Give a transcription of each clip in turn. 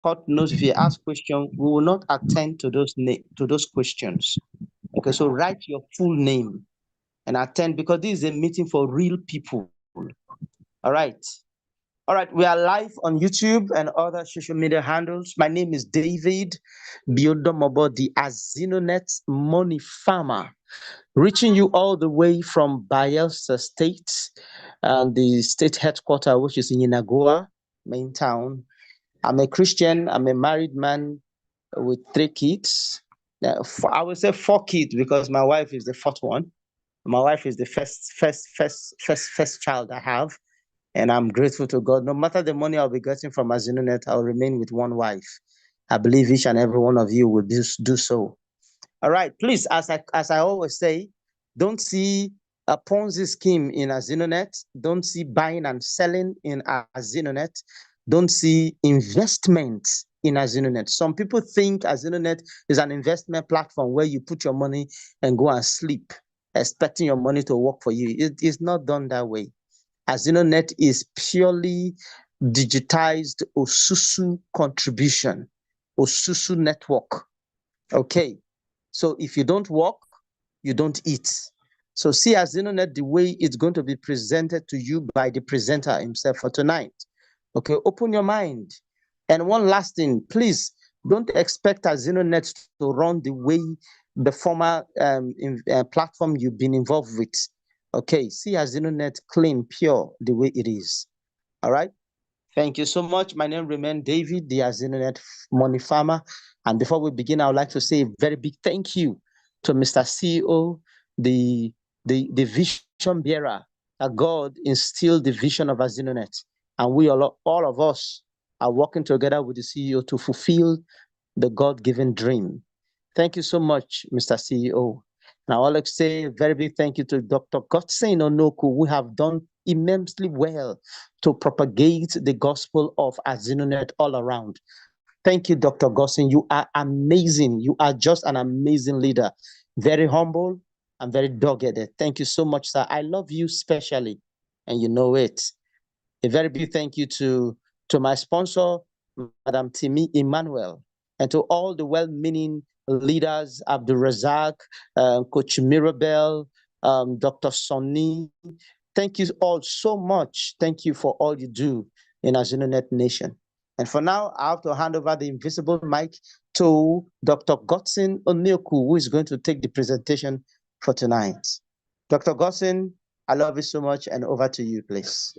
court knows if you ask questions, we will not attend to those questions. Okay, so write your full name and attend, because this is a meeting for real people. All right. All right, we are live on YouTube and other social media handles. My name is David Biodomobo, the AZINONET Money Farmer, reaching you all the way from Bayelsa State, the state headquarters, which is in Inagoa, main town. I'm a Christian. I'm a married man with 3 kids. I would say 4 kids because my wife is the fourth one. My wife is the first child I have. And I'm grateful to God. No matter the money I'll be getting from AZINONET, I'll remain with one wife. I believe each and every one of you will do so. All right, please, as I always say, don't see a Ponzi scheme in AZINONET. Don't see buying and selling in AZINONET. Don't see investment in AZINONET. Some people think AZINONET is an investment platform where you put your money and go and sleep, expecting your money to work for you. It is not done that way. AZINONET is purely digitized Osusu contribution, Osusu network. Okay, so if you don't work, you don't eat. So see AZINONET the way it's going to be presented to you by the presenter himself for tonight. Okay, open your mind. And one last thing, please don't expect AZINONET to run the way the former platform you've been involved with. Okay, see AZINONET clean, pure, the way it is. All right. Thank you so much. My name remains David, the AZINONET Money Farmer. And before we begin, I would like to say a very big thank you to Mr. CEO, the vision bearer, that God instilled the vision of AZINONET. And we all of us are working together with the CEO to fulfill the God-given dream. Thank you so much, Mr. CEO. Now, I'd like to say a very big thank you to Dr. Godson Onoku, who have done immensely well to propagate the gospel of AZINONET all around. Thank you, Dr. Godson. You are amazing. You are just an amazing leader. Very humble and very dogged. Thank you so much, sir. I love you specially, and you know it. A very big thank you to my sponsor, Madam Timi Emmanuel, and to all the well-meaning leaders, Abdul Razak, Coach Mirabel, Dr. Sonny. Thank you all so much. Thank you for all you do in AZINONET Nation. And for now, I have to hand over the invisible mic to Dr. Godson Onoku, who is going to take the presentation for tonight. Dr. Godson, I love you so much, and over to you, please.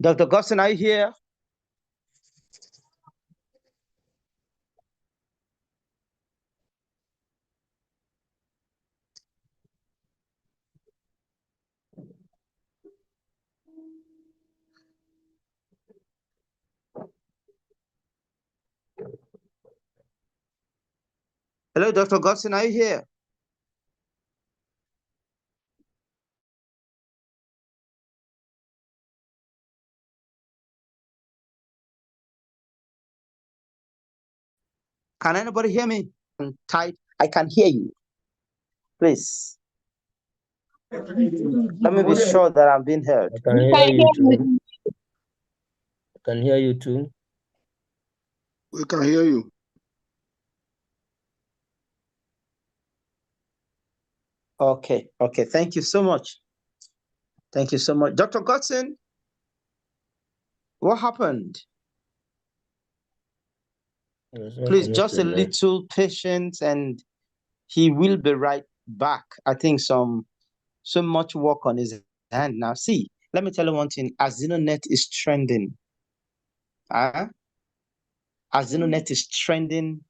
Dr. Godson, are you here? Hello, Dr. Godson, are you here? Can anybody hear me? Type, I can hear you. Please. Let me be sure that I'm being heard. I can hear you too. I can hear you too. We can hear you. Okay. Thank you so much. Thank you so much. Dr. Godson, what happened? Please, just a little patience and he will be right back. I think so much work on his hand. Now, see, let me tell you one thing. AZINONET is trending. AZINONET is trending.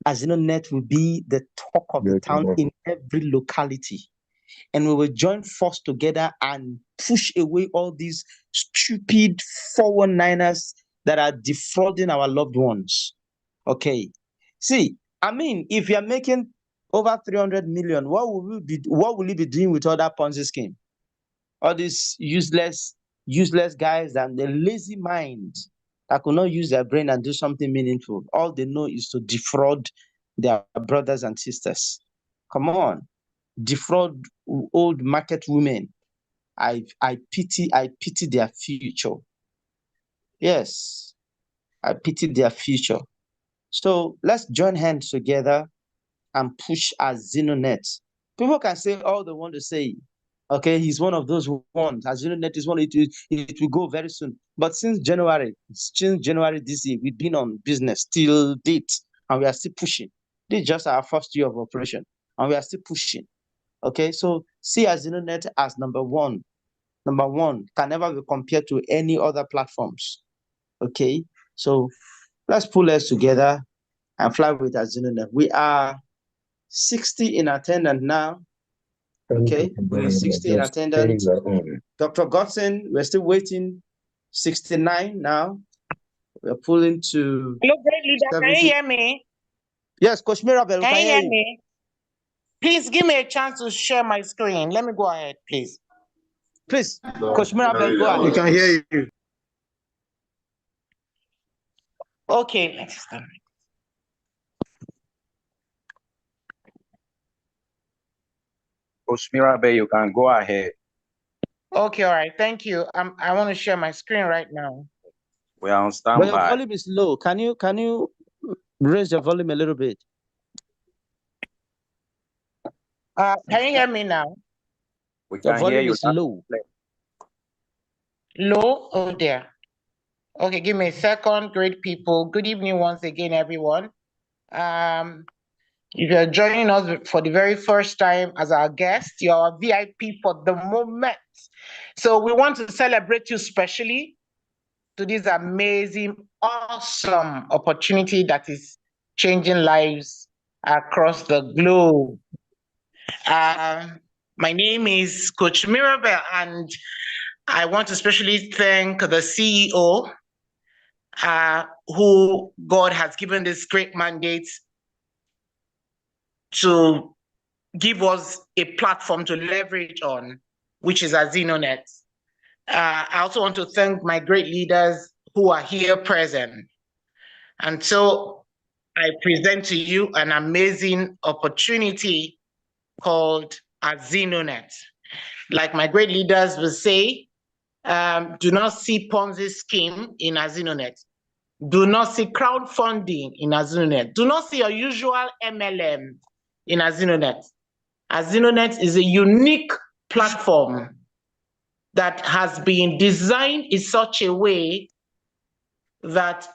AZINONET will be the talk of the town in every locality. And we will join force together and push away all these stupid 419ers that are defrauding our loved ones. Okay. See, I mean, if you're making over 300 million, what will you be doing with all that Ponzi scheme? All these useless guys and the lazy minds that could not use their brain and do something meaningful. All they know is to defraud their brothers and sisters. Come on. Defraud old market women. I pity their future. Yes, I pity their future. So let's join hands together and push AZINONET. People can say all they want to say. Okay, he's one of those ones. AZINONET is one. It will go very soon. But since January this year, we've been on business till date, and we are still pushing. This is just our first year of operation, and we are still pushing. Okay, so see AZINONET as number one. Number one can never be compared to any other platforms. Okay, so let's pull us together and fly with AZINONET. We are 60 in attendance now. Okay, we're 60 in attendance. Dr. Godson, we're still waiting. 69 now. We're pulling to. Hello, great leader. 70. Can you hear me? Yes, Coach Mirabel, Can you hear me? Please give me a chance to share my screen. Let me go ahead, please. Please, Coach Mirabel, go ahead. We can hear you. Okay, let's start. Coach Mirabel, you can go ahead. Okay, all right. Thank you. I want to share my screen right now. We are on But your standby. volume is low. Can you raise your volume a little bit? Can you hear me now? We Your can hear volume you. is low. Low? Oh, dear. Okay, give me a second. Great people. Good evening once again, everyone. If you're joining us for the very first time as our guest, you're our VIP for the moment. So we want to celebrate you specially to this amazing, awesome opportunity that is changing lives across the globe. My name is Coach Mirabel, and I want to especially thank the CEO who God has given this great mandate to give us a platform to leverage on, which is AZINONET. I also want to thank my great leaders who are here present. And so I present to you an amazing opportunity called AZINONET. Like my great leaders will say, do not see Ponzi scheme in AZINONET. Do not see crowdfunding in AZINONET. Do not see your usual MLM in AZINONET. AZINONET is a unique platform that has been designed in such a way that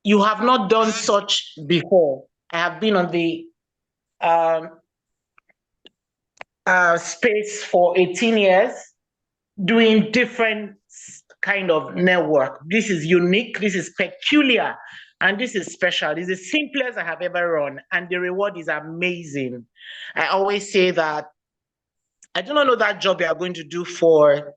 you have not done such before. I have been on the space for 18 years doing different kind of network. This is unique, this is peculiar, and this is special. This is the simplest I have ever run, and the reward is amazing. I always say that I do not know that job you are going to do for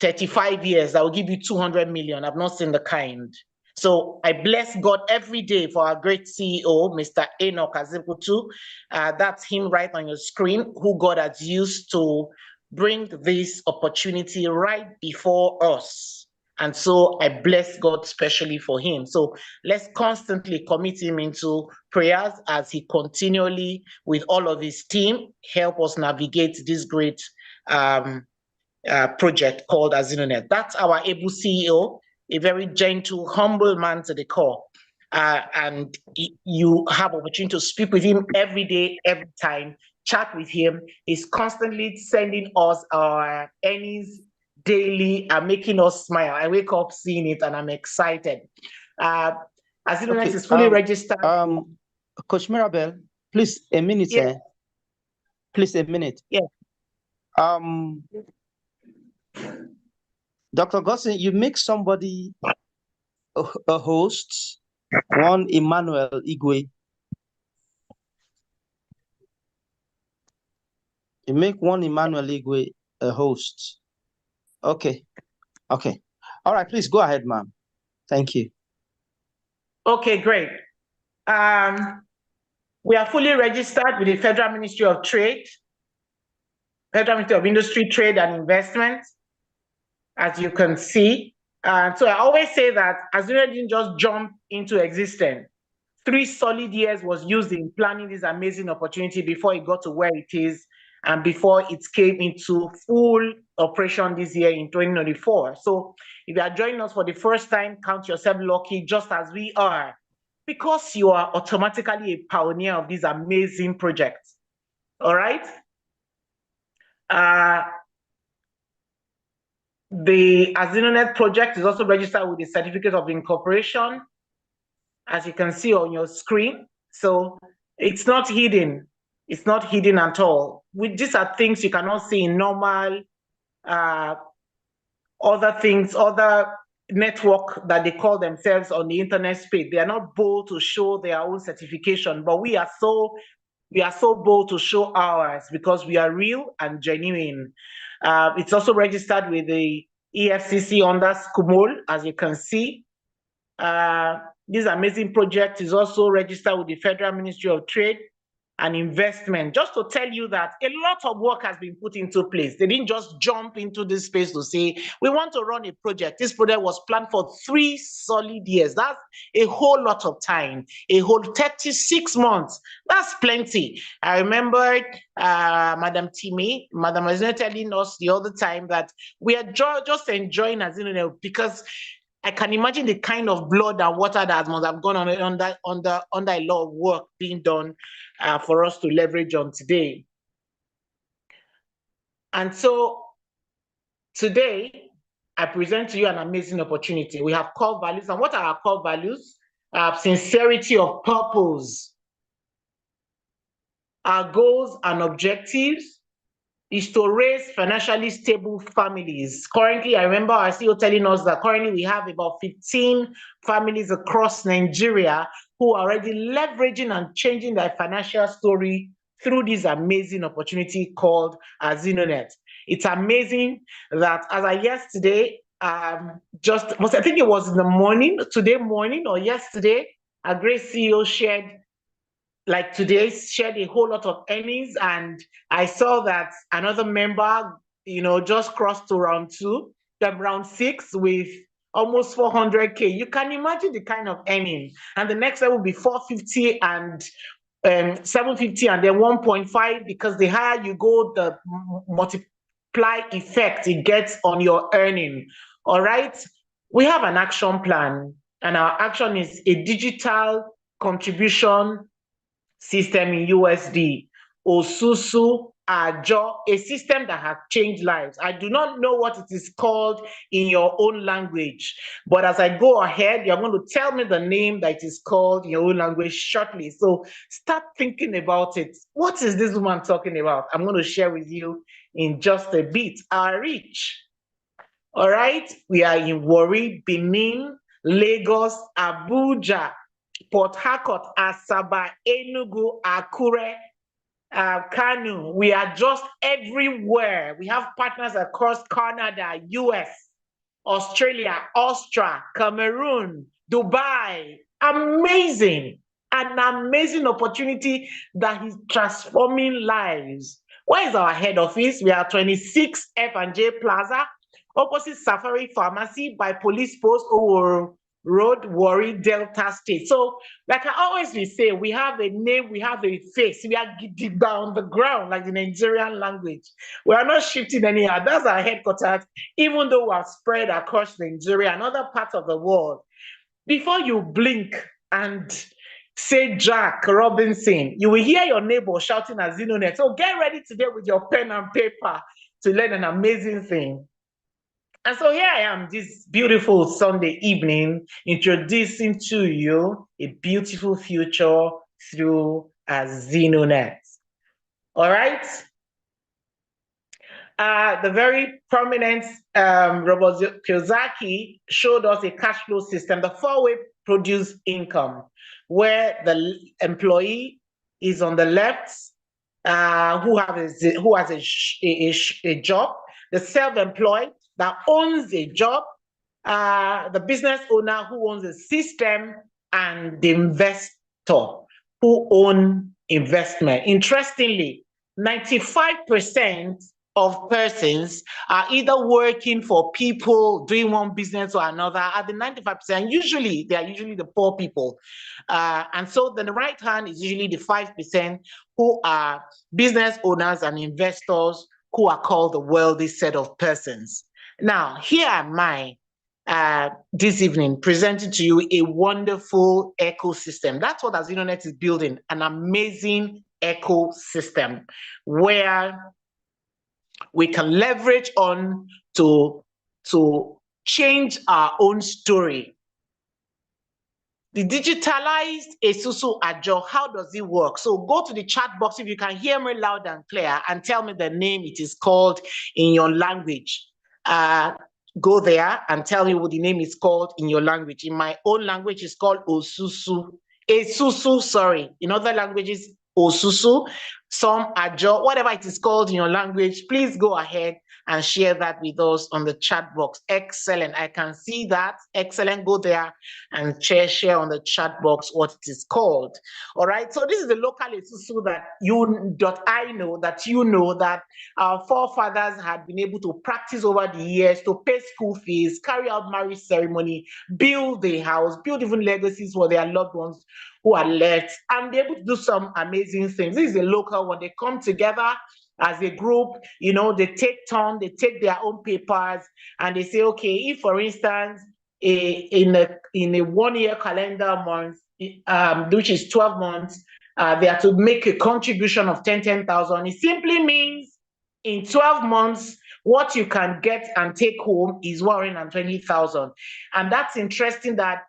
35 years that will give you 200 million. I've not seen the kind. So I bless God every day for our great CEO, Mr. Enoch Azikutu. That's him right on your screen, who God has used to bring this opportunity right before us. And so I bless God specially for him. So let's constantly commit him into prayers as he continually, with all of his team, help us navigate this great project called AZINONET. That's our able CEO, a very gentle, humble man to the core. And you have opportunity to speak with him every day, every time, chat with him. He's constantly sending us our earnings daily and making us smile. I wake up seeing it and I'm excited. AZINONET is fully registered. Coach Mirabel, please a minute. Yes. Please a minute. Yes. Dr. Gossin, you make somebody a host, one Emmanuel Igwe. You make one Emmanuel Igwe a host. Okay. Okay. All right, please go ahead, ma'am. Thank you. Okay, great. We are fully registered with the Federal Ministry of Trade, Federal Ministry of Industry, Trade and Investment, as you can see. So I always say that AZINONET didn't just jump into existence. 3 solid years was used in planning this amazing opportunity before it got to where it is and before it came into full operation this year in 2024. So if you are joining us for the first time, count yourself lucky, just as we are, because you are automatically a pioneer of this amazing project. All right? The AZINONET project is also registered with the Certificate of Incorporation, as you can see on your screen. So it's not hidden. It's not hidden at all. These are things you cannot see in normal other things, other network that they call themselves on the internet space. They are not bold to show their own certification, but we are so bold to show ours because we are real and genuine. It's also registered with the EFCC under SCUMOL, as you can see. This amazing project is also registered with the Federal Ministry of Trade and Investment, just to tell you that a lot of work has been put into place. They didn't just jump into this space to say, we want to run a project. This project was planned for 3 solid years. That's a whole lot of time, a whole 36 months. That's plenty. I remember Madam Timmy, Madam Azinonet telling us the other time that we are just enjoying AZINONET because I can imagine the kind of blood and water that must have gone on under a lot of work being done for us to leverage on today. And so today, I present to you an amazing opportunity. We have core values. And what are our core values? Sincerity of purpose. Our goals and objectives is to raise financially stable families. Currently, I remember our CEO telling us that currently we have about 15 families across Nigeria who are already leveraging and changing their financial story through this amazing opportunity called AZINONET. It's amazing that as I yesterday, I think it was in the morning, today morning or yesterday, a great CEO shared a whole lot of earnings, and I saw that another member, just crossed to round 6 with almost 400K. You can imagine the kind of earning. And the next level will be 450 and 750 and then 1.5, because the higher you go, the multiply effect it gets on your earning. All right. We have an action plan, and our action is a digital contribution system in USD, Osusu Ajo, a system that has changed lives. I do not know what it is called in your own language, but as I go ahead, you're going to tell me the name that it is called in your own language shortly. So start thinking about it. What is this woman talking about? I'm going to share with you in just a bit. Our reach. All right, we are in Warri, Benin, Lagos, Abuja, Port Harcourt, Asaba, Enugu, Akure, Kanu. We are just everywhere. We have partners across Canada, US, Australia, Austria, Cameroon, Dubai. Amazing. An amazing opportunity that is transforming lives. Where is our head office? We are 26 F&J Plaza, opposite Safari Pharmacy by Police Post Oworo Road, Warri, Delta State. So, like I always will say, we have a name, we have a face, we are deep down the ground, like the Nigerian language. We are not shifting anyhow. That's our headquarters, even though we are spread across Nigeria and other parts of the world. Before you blink and say Jack Robinson, you will hear your neighbor shouting AZINONET. So get ready today with your pen and paper to learn an amazing thing. And so here I am this beautiful Sunday evening, introducing to you a beautiful future through AZINONET. All right. The very prominent Robert Kiyosaki showed us a cash flow system, the 4-way produce income, where the employee is on the left, who has a job, the self-employed that owns a job, the business owner who owns a system, and the investor who owns investment. Interestingly, 95% of persons are either working for people doing one business or another. At the 95%, usually they are usually the poor people. And so then the right hand is usually the 5% who are business owners and investors who are called the wealthy set of persons. Now, here am I this evening presenting to you a wonderful ecosystem. That's what AZINONET is building, an amazing ecosystem where we can leverage on to change our own story. The digitalized Esusu Ajo, how does it work? So go to the chat box if you can hear me loud and clear and tell me the name it is called in your language. Go there and tell me what the name is called in your language. In my own language, it's called Osusu. Esusu, sorry. In other languages, Osusu, some Ajo, whatever it is called in your language, please go ahead and share that with us on the chat box. Excellent. I can see that. Excellent. Go there and share on the chat box what it is called. All right. So this is the local Esusu I know that our forefathers had been able to practice over the years to pay school fees, carry out marriage ceremony, build a house, build even legacies for their loved ones who are left, and be able to do some amazing things. This is a local one. They come together as a group, they take turn, they take their own papers, and they say, okay, if for instance, in a 1 year calendar month, which is 12 months, they are to make a contribution of 10,000. It simply means in 12 months, what you can get and take home is 120,000. And that's interesting that,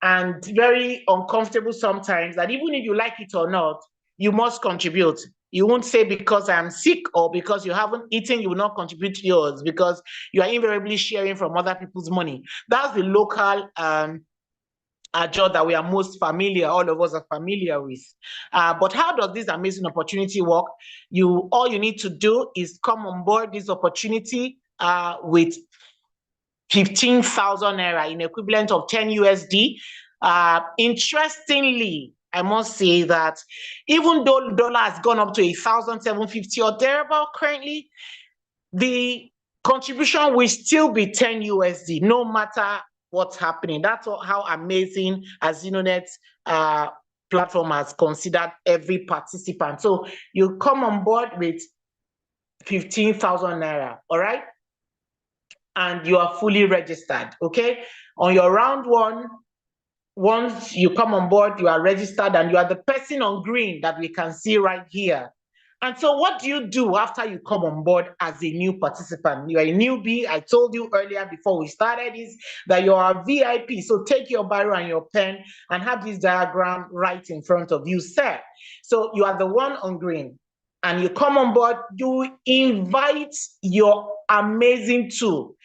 and very uncomfortable sometimes, that even if you like it or not, you must contribute. You won't say because I'm sick or because you haven't eaten, you will not contribute to yours, because you are invariably sharing from other people's money. That's the local Ajo that we are most familiar, all of us are familiar with. But how does this amazing opportunity work? All you need to do is come on board this opportunity with 15,000 naira in equivalent of 10 USD. Interestingly, I must say that even though the dollar has gone up to 1,750 or thereabout currently, the contribution will still be 10 USD, no matter what's happening. That's how amazing AZINONET platform has considered every participant. So you come on board with 15,000 naira, all right? And you are fully registered, okay? On your round one, once you come on board, you are registered and you are the person on green that we can see right here. And so what do you do after you come on board as a new participant? You are a newbie. I told you earlier before we started is that you are a VIP. So take your biro and your pen and have this diagram right in front of you, sir. So you are the one on green and you come on board, you invite your amazing two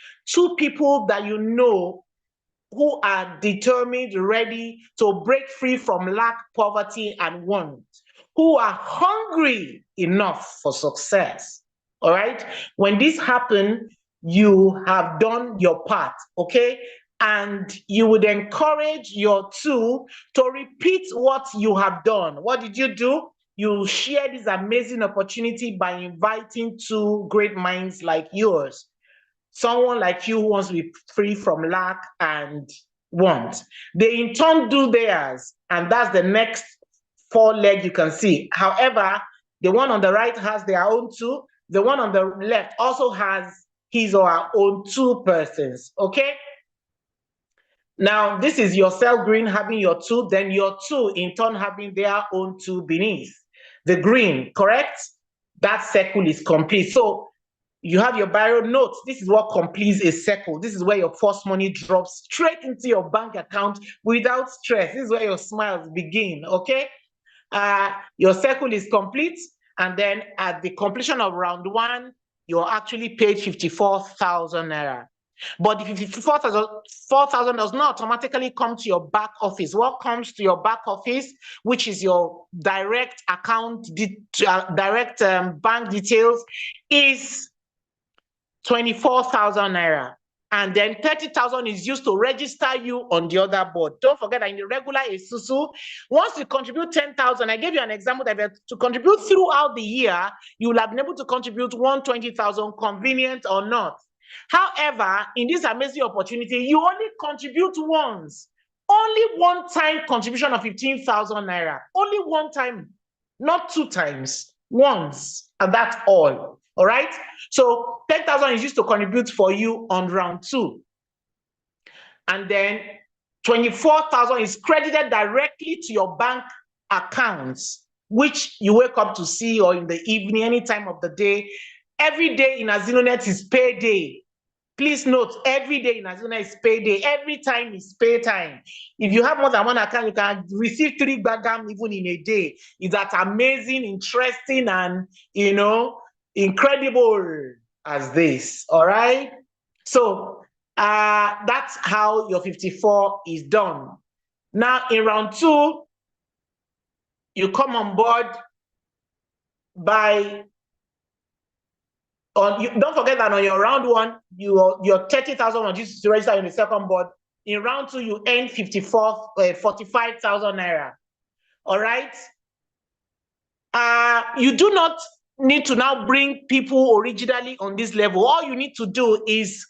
people that you know who are determined, ready to break free from lack, poverty, and want, who are hungry enough for success. All right? When this happens, you have done your part, okay? And you would encourage your two to repeat what you have done. What did you do? You share this amazing opportunity by inviting two great minds like yours. Someone like you who wants to be free from lack and want. They in turn do theirs, and that's the next four leg you can see. However, the one on the right has their own two. The one on the left also has his or her own two persons, okay? Now, this is yourself green having your two, then your two in turn having their own two beneath. The green, correct? That circle is complete. So you have your biro notes. This is what completes a circle. This is where your first money drops straight into your bank account without stress. This is where your smiles begin, okay? Your circle is complete. And then at the completion of round one, you're actually paid 54,000 naira. But the 54,000 does not automatically come to your back office. What comes to your back office, which is your direct account, bank details, is 24,000 naira. And then 30,000 is used to register you on the other board. Don't forget that in the regular Isusu, once you contribute 10,000, I gave you an example that if you to contribute throughout the year, you will have been able to contribute 120,000, convenient or not. However, in this amazing opportunity, you only contribute once. Only one time contribution of 15,000 naira. Only one time, not 2 times, once, and that's all. All right. So 10,000 is used to contribute for you on round 2. And then 24,000 is credited directly to your bank accounts, which you wake up to see, or in the evening, any time of the day. Every day in AZINONET is payday. Please note, every day in AZINONET is payday. Every time is pay time. If you have more than one account, you can receive 3 bagam even in a day. Is that amazing, interesting, and incredible as this? All right. So that's how your 54 is done. Now in round 2, you come on board by don't forget that on your round 1, your 30,000 was used to register in the second board. In round 2, you earn 45,000 naira. All right. You do not need to now bring people originally on this level. All you need to do is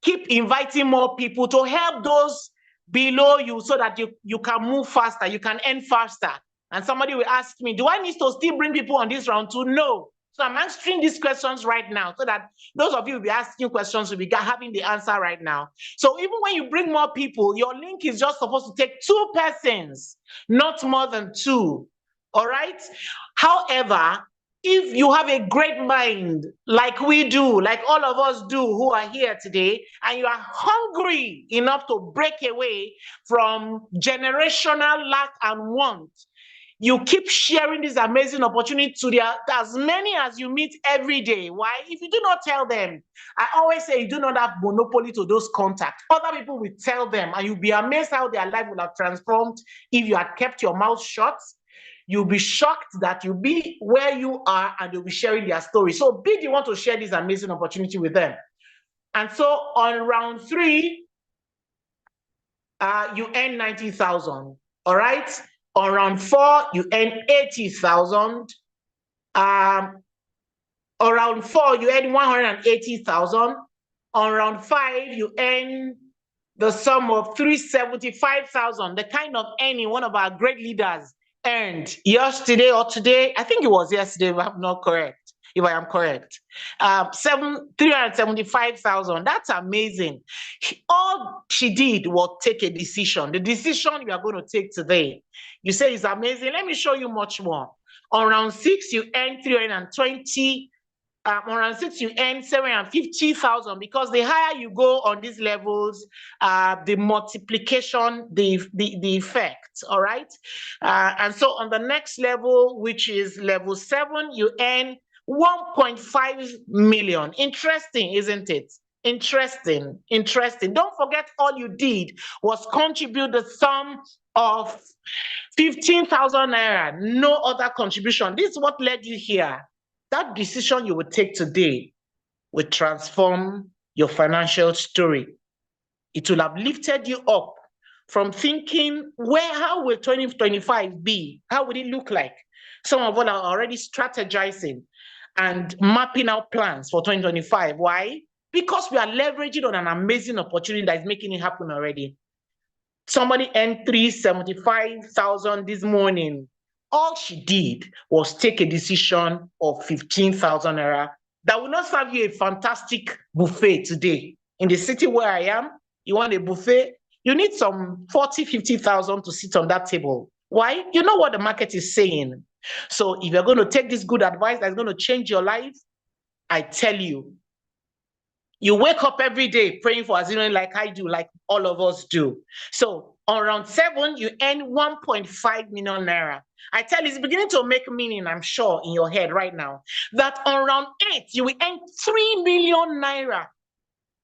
keep inviting more people to help those below you so that you can move faster, you can earn faster. And somebody will ask me, do I need to still bring people on this round 2? No. So I'm answering these questions right now so that those of you will be asking questions will be having the answer right now. So even when you bring more people, your link is just supposed to take 2 persons, not more than 2. All right. However, if you have a great mind, like we do, like all of us do who are here today, and you are hungry enough to break away from generational lack and want, you keep sharing this amazing opportunity to as many as you meet every day. Why? If you do not tell them, I always say you do not have monopoly to those contacts. Other people will tell them, and you'll be amazed how their life will have transformed if you had kept your mouth shut. You'll be shocked that you'll be where you are and you'll be sharing their story. So be the one to share this amazing opportunity with them. And so on round 3, you earn 90,000. All right. On round 4, you earn 80,000. On round 4, you earn 180,000. On round 5, you earn the sum of 375,000, the kind of earning one of our great leaders earned yesterday or today. I think it was yesterday, if I'm not correct. If I am correct, 375,000. That's amazing. All she did was take a decision. The decision you are going to take today, you say is amazing. Let me show you much more. On round 6, you earn 320. On round 6, you earn 750,000, because the higher you go on these levels, the multiplication, the effect. All right. And so on the next level, which is level 7, you earn 1.5 million. Interesting, isn't it? Interesting. Don't forget, all you did was contribute the sum of 15,000 naira. No other contribution. This is what led you here. That decision you would take today will transform your financial story. It will have lifted you up from thinking, how will 2025 be? How will it look like? Some of us are already strategizing and mapping out plans for 2025. Why? Because we are leveraging on an amazing opportunity that is making it happen already. Somebody earned 375,000 this morning. All she did was take a decision of 15,000 naira that will not serve you a fantastic buffet today. In the city where I am, you want a buffet, you need some 40, 50,000 to sit on that table. Why? You know what the market is saying. So if you're going to take this good advice that's going to change your life, I tell you, you wake up every day praying for AZINONET like I do, like all of us do. So on round 7, you earn 1.5 million naira. I tell you, it's beginning to make meaning, I'm sure, in your head right now, that on round 8, you will earn 3 million naira.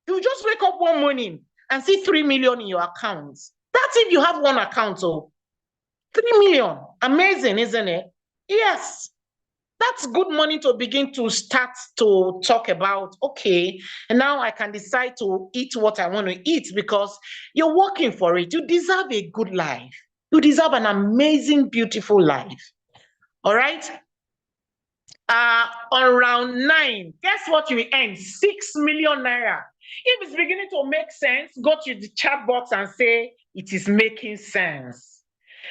You just wake up one morning and see 3 million in your accounts. That's if you have one account, so 3 million. Amazing, isn't it? Yes. That's good money to begin to start to talk about. Okay, and now I can decide to eat what I want to eat because you're working for it. You deserve a good life. You deserve an amazing, beautiful life. All right. On round 9, guess what you earn? 6 million naira. If it's beginning to make sense, go to the chat box and say it is making sense.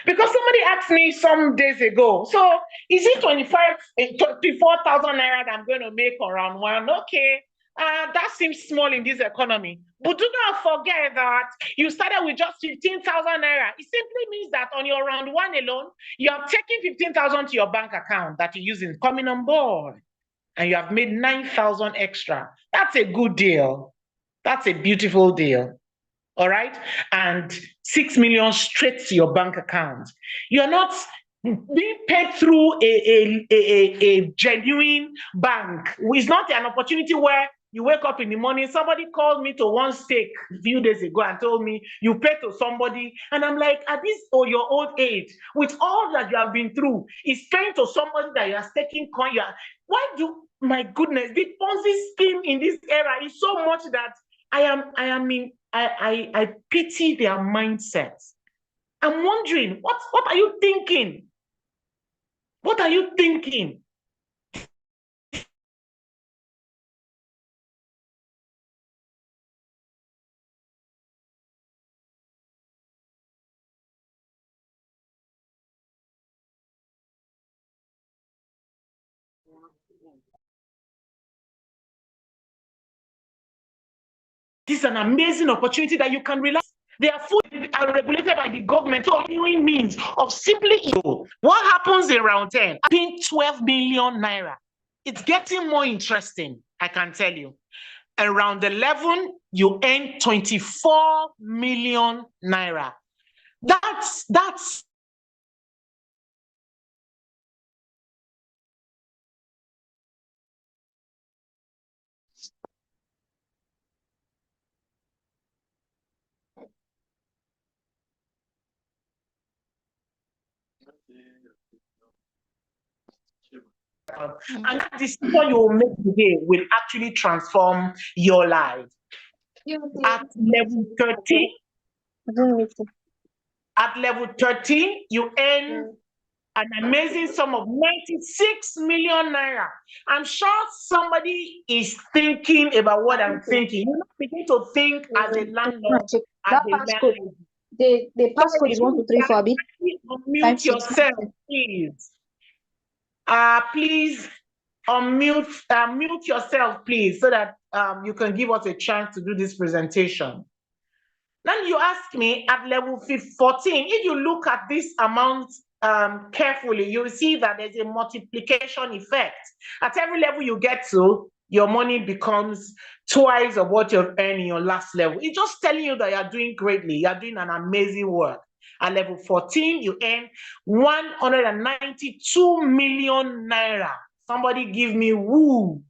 Because somebody asked me some days ago, so is it 24,000 naira that I'm going to make on round 1? Okay, that seems small in this economy. But do not forget that you started with just 15,000 naira. It simply means that on your round 1 alone, you have taken 15,000 to your bank account that you're using coming on board, and you have made 9,000 extra. That's a good deal. That's a beautiful deal. All right, and 6 million straight to your bank account. You're not being paid through a genuine bank. It's not an opportunity where you wake up in the morning. Somebody called me to one stake a few days ago and told me you pay to somebody, and I'm like, at this or your old age, with all that you have been through, is paying to somebody that you are staking coin. Why do, my goodness, the Ponzi scheme in this era is so much that I pity their mindsets. I'm wondering, what are you thinking? What are you thinking? This is an amazing opportunity that you can relax. Their food are regulated by the government, so any means of simply what happens in round 10? Paying 12 million naira. It's getting more interesting, I can tell you. And round 11, you earn 24 million naira. That's and that decision you will make today will actually transform your life. At level 13, you earn an amazing sum of 96 million naira. I'm sure somebody is thinking about what I'm thinking. You begin to think as a landlord, as a landlord. The passcode is 1, 2, 3, 4. Unmute yourself, please. Please mute yourself, please, so that you can give us a chance to do this presentation. Now you ask me at level 14, if you look at this amount carefully, you will see that there's a multiplication effect. At every level you get to, your money becomes twice of what you've earned in your last level. It's just telling you that you're doing greatly. You're doing an amazing work. At level 14, you earn 192 million naira. Somebody give me woo.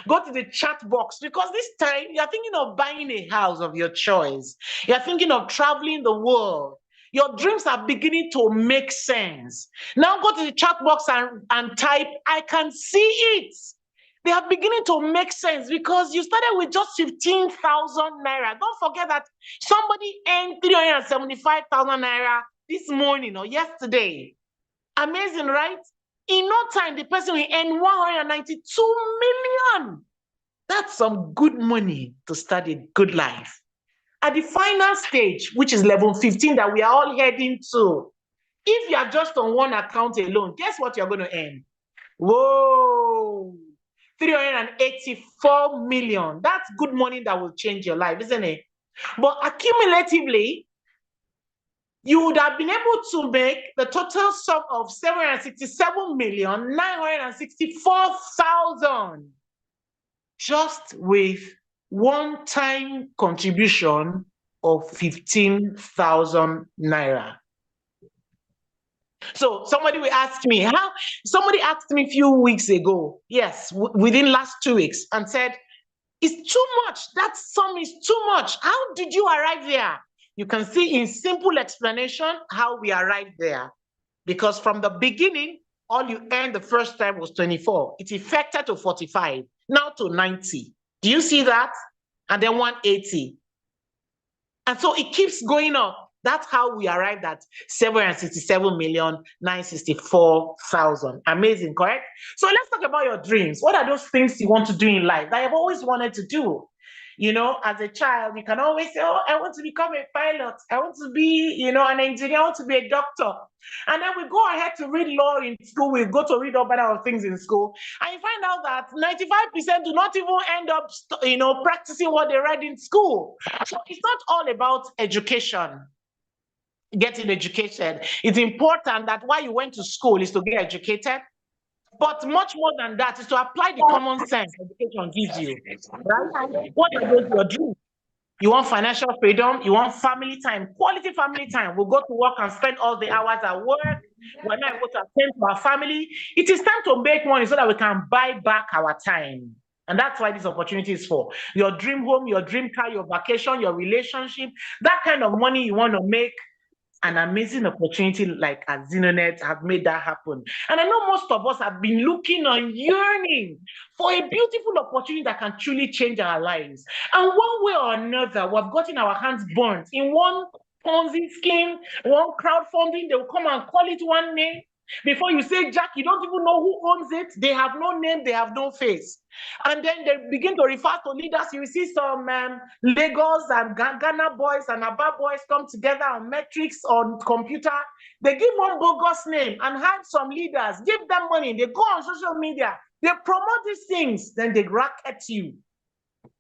Go to the chat box, because this time you're thinking of buying a house of your choice. You're thinking of traveling the world. Your dreams are beginning to make sense. Now go to the chat box and type, I can see it. They are beginning to make sense because you started with just 15,000 naira. Don't forget that somebody earned 375,000 naira this morning or yesterday. Amazing, right? In no time, the person will earn 192 million. That's some good money to start a good life. At the final stage, which is level 15 that we are all heading to, if you are just on one account alone, guess what you're going to earn? Whoa, 384 million. That's good money that will change your life, isn't it? But accumulatively, you would have been able to make the total sum of 767,964,000 just with one-time contribution of 15,000 naira. So somebody will ask me, somebody asked me a few weeks ago, yes, within last 2 weeks, and said, it's too much. That sum is too much. How did you arrive there? You can see in simple explanation how we arrived there. Because from the beginning, all you earned the first time was 24. It affected to 45, now to 90. Do you see that? And then 180. And so it keeps going up. That's how we arrived at 767,964,000. Amazing, correct? So let's talk about your dreams. What are those things you want to do in life that you've always wanted to do? You know, as a child, you can always say, oh, I want to become a pilot. I want to be, you know, an engineer. I want to be a doctor. And then we go ahead to read law in school. We go to read all manner of things in school. And you find out that 95% do not even end up, you know, practicing what they read in school. So it's not all about education. Getting educated. It's important that why you went to school is to get educated. But much more than that is to apply the common sense education gives you. Right? What are those your dreams? You want financial freedom, you want family time, quality family time. We'll go to work and spend all the hours at work. We're not able to attend to our family. It is time to make money so that we can buy back our time. And that's why this opportunity is for. Your dream home, your dream car, your vacation, your relationship, that kind of money you want to make. An amazing opportunity like AZINONET have made that happen. And I know most of us have been looking and yearning for a beautiful opportunity that can truly change our lives. And one way or another, we've gotten our hands burnt in one Ponzi scheme, one crowdfunding. They will come and call it one name. Before you say, Jack, you don't even know who owns it. They have no name, they have no face. And then they begin to refer to leaders. You see some Lagos and Ghana boys and Aba boys come together on metrics on computer. They give one bogus name and have some leaders, give them money. They go on social media. They promote these things. Then they racket you.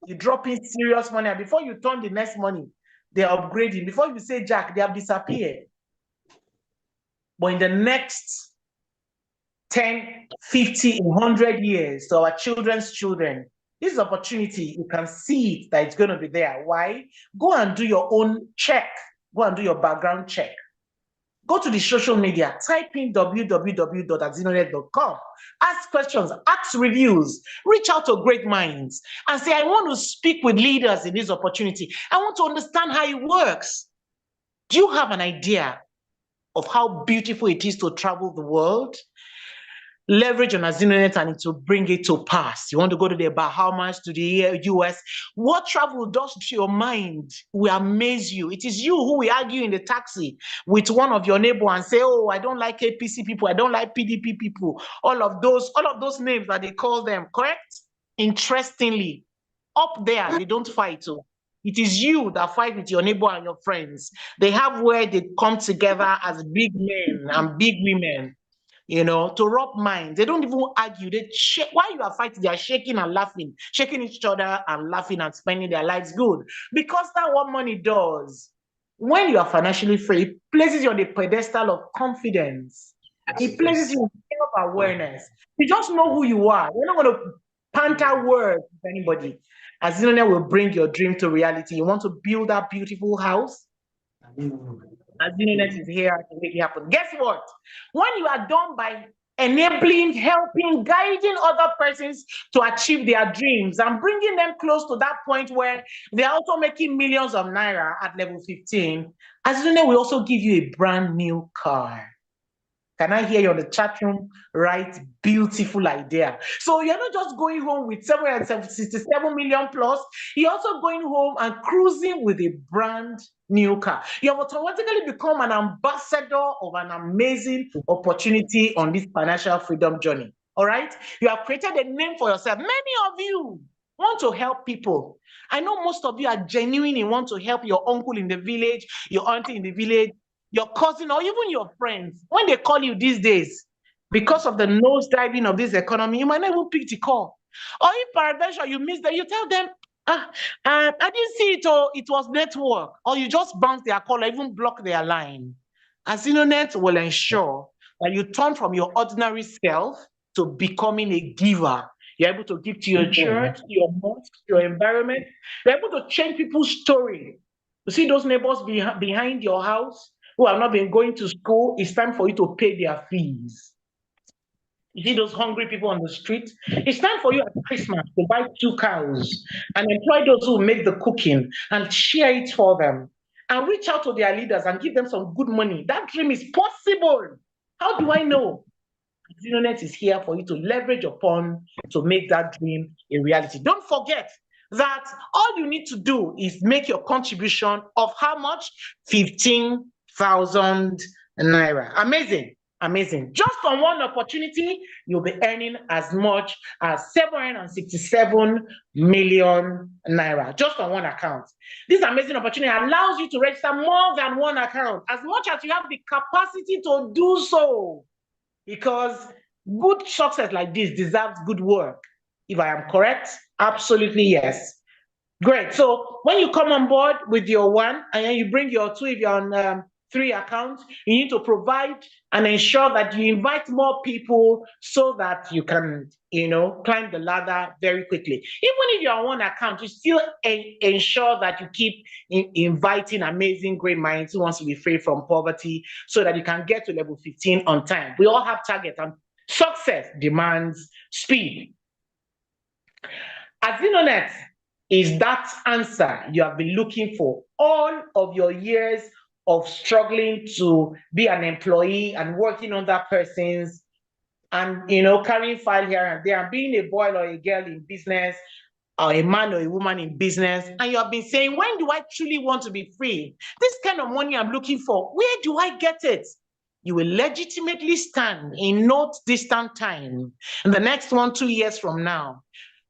You drop in serious money. And before you turn the next money, they're upgrading. Before you say, Jack, they have disappeared. But in the next 10, 50, 100 years, to our children's children, this opportunity, you can see it, that it's going to be there. Why? Go and do your own check. Go and do your background check. Go to the social media, type in www.azinonet.com. Ask questions, ask reviews, reach out to great minds, and say, I want to speak with leaders in this opportunity. I want to understand how it works. Do you have an idea of how beautiful it is to travel the world? Leverage on AZINONET and it will bring it to pass. You want to go to the Bahamas, to the US. What travel does to your mind will amaze you. It is you who will argue in the taxi with one of your neighbors and say, oh, I don't like APC people, I don't like PDP people. All of those names that they call them, correct? Interestingly, up there, they don't fight. So it is you that fight with your neighbor and your friends. They have where they come together as big men and big women, you know, to rub minds. They don't even argue. They shake. While you are fighting, they are shaking and laughing, shaking each other and laughing and spending their lives good. Because that's what money does. When you are financially free, it places you on the pedestal of confidence. It places you in self-awareness. You just know who you are. You're not going to panther words with anybody. AZINONET will bring your dream to reality. You want to build that beautiful house? AZINONET is here to make it happen. Guess what? When you are done by enabling, helping, guiding other persons to achieve their dreams and bringing them close to that point where they're also making millions of naira at level 15, AZINONET will also give you a brand new car. Can I hear you on the chat room? Right, beautiful idea. So you're not just going home with 767 million plus, you're also going home and cruising with a brand new car. You have automatically become an ambassador of an amazing opportunity on this financial freedom journey. All right? You have created a name for yourself. Many of you want to help people. I know most of you are genuine and want to help your uncle in the village, your auntie in the village, your cousin, or even your friends. When they call you these days, because of the nosediving of this economy, you might not even pick the call. Or if peradventure you miss them, you tell them, I didn't see it, or it was network, or you just bounce their call or even block their line. AZINONET will ensure that you turn from your ordinary self to becoming a giver. You're able to give to your church, to your mosque, to your environment. You're able to change people's story. You see those neighbors behind your house who have not been going to school, it's time for you to pay their fees. You see those hungry people on the street? It's time for you at Christmas to buy 2 cows and employ those who make the cooking and share it for them. And reach out to their leaders and give them some good money. That dream is possible. How do I know? AZINONET is here for you to leverage upon to make that dream a reality. Don't forget that all you need to do is make your contribution of how much? 15,000 naira. Amazing. Amazing. Just on one opportunity, you'll be earning as much as 767 million naira just on one account. This amazing opportunity allows you to register more than one account, as much as you have the capacity to do so, because good success like this deserves good work. If I am correct, absolutely yes. Great. So when you come on board with your one, and then you bring your two, if you're on 3 accounts, you need to provide and ensure that you invite more people so that you can, climb the ladder very quickly. Even if you're on one account, you still ensure that you keep inviting amazing, great minds who wants to be free from poverty so that you can get to level 15 on time. We all have targets, and success demands speed. AZINONET is that answer you have been looking for all of your years of struggling to be an employee and working on that person's and carrying file here and there and being a boy or a girl in business or a man or a woman in business, and you have been saying, when do I truly want to be free? This kind of money I'm looking for, where do I get it? You will legitimately stand in no distant time in the next 1-2 years from now,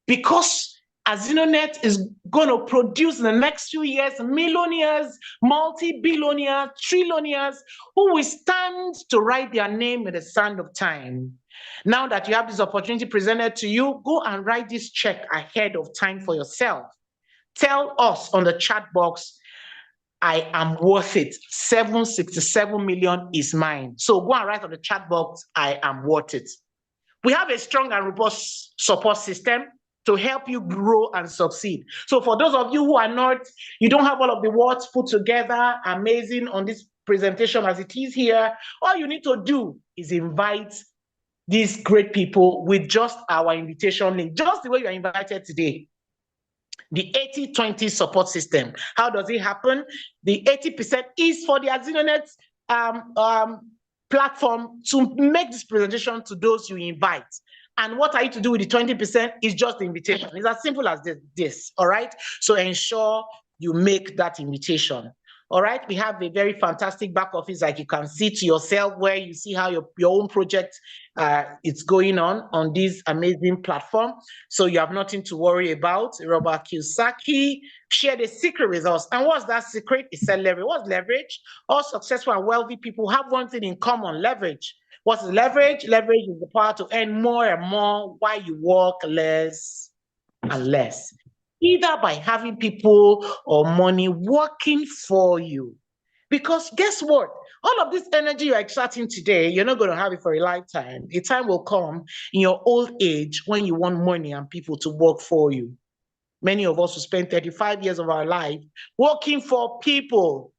because AZINONET is going to produce in the next few years millionaires, multi-billionaires, trillionaires who will stand to write their name in the sand of time. Now that you have this opportunity presented to you, go and write this check ahead of time for yourself. Tell us on the chat box, I am worth it. 767 million is mine. So go and write on the chat box, I am worth it. We have a strong and robust support system to help you grow and succeed. So for those of you who are not, you don't have all of the words put together, amazing on this presentation as it is here, all you need to do is invite these great people with just our invitation link, just the way you are invited today. The 80-20 support system. How does it happen? The 80% is for the AZINONET platform to make this presentation to those you invite. And what are you to do with the 20% is just the invitation. It's as simple as this, all right? So ensure you make that invitation. All right, we have a very fantastic back office, like you can see to yourself, where you see how your own project is going on this amazing platform. So you have nothing to worry about. Robert Kiyosaki shared a secret with us. And what's that secret? He said leverage. What's leverage? All successful and wealthy people have one thing in common: leverage. What's leverage? Leverage is the power to earn more and more while you work less and less, either by having people or money working for you. Because guess what? All of this energy you're extracting today, you're not going to have it for a lifetime. A time will come in your old age when you want money and people to work for you. Many of us will spend 35 years of our life working for people,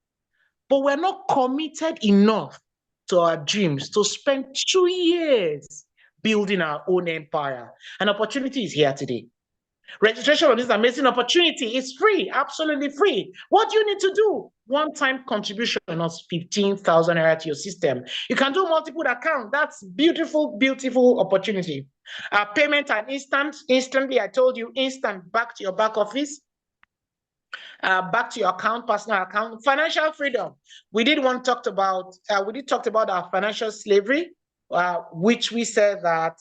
but we're not committed enough to our dreams to spend 2 years building our own empire. An opportunity is here today. Registration on this amazing opportunity is free, absolutely free. What do you need to do? One-time contribution of 15,000 naira to your system. You can do multiple accounts. That's beautiful, beautiful opportunity. Payment and instantly, I told you, instant back to your back office. Back to your account, personal account. Financial freedom. We did talk about our financial slavery, which we said that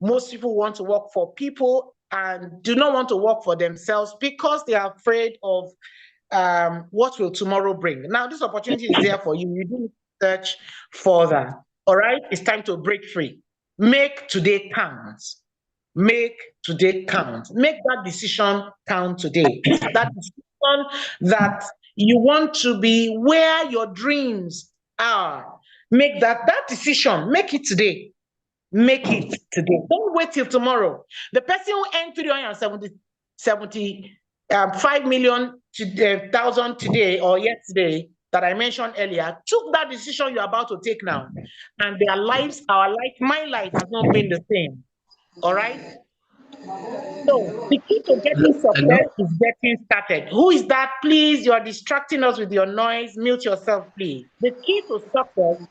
most people want to work for people and do not want to work for themselves because they are afraid of what will tomorrow bring. Now, this opportunity is there for you. You do search further. All right, it's time to break free. Make today count. Make today count. Make that decision count today. That decision that you want to be where your dreams are. Make that decision. Make it today. Make it today. Don't wait till tomorrow. The person who earned 375 million thousand today or yesterday that I mentioned earlier took that decision you're about to take now, and their lives, our life, my life has not been the same. All right. So the key to getting success is getting started. Who is that? Please, you are distracting us with your noise. Mute yourself, please. The key to success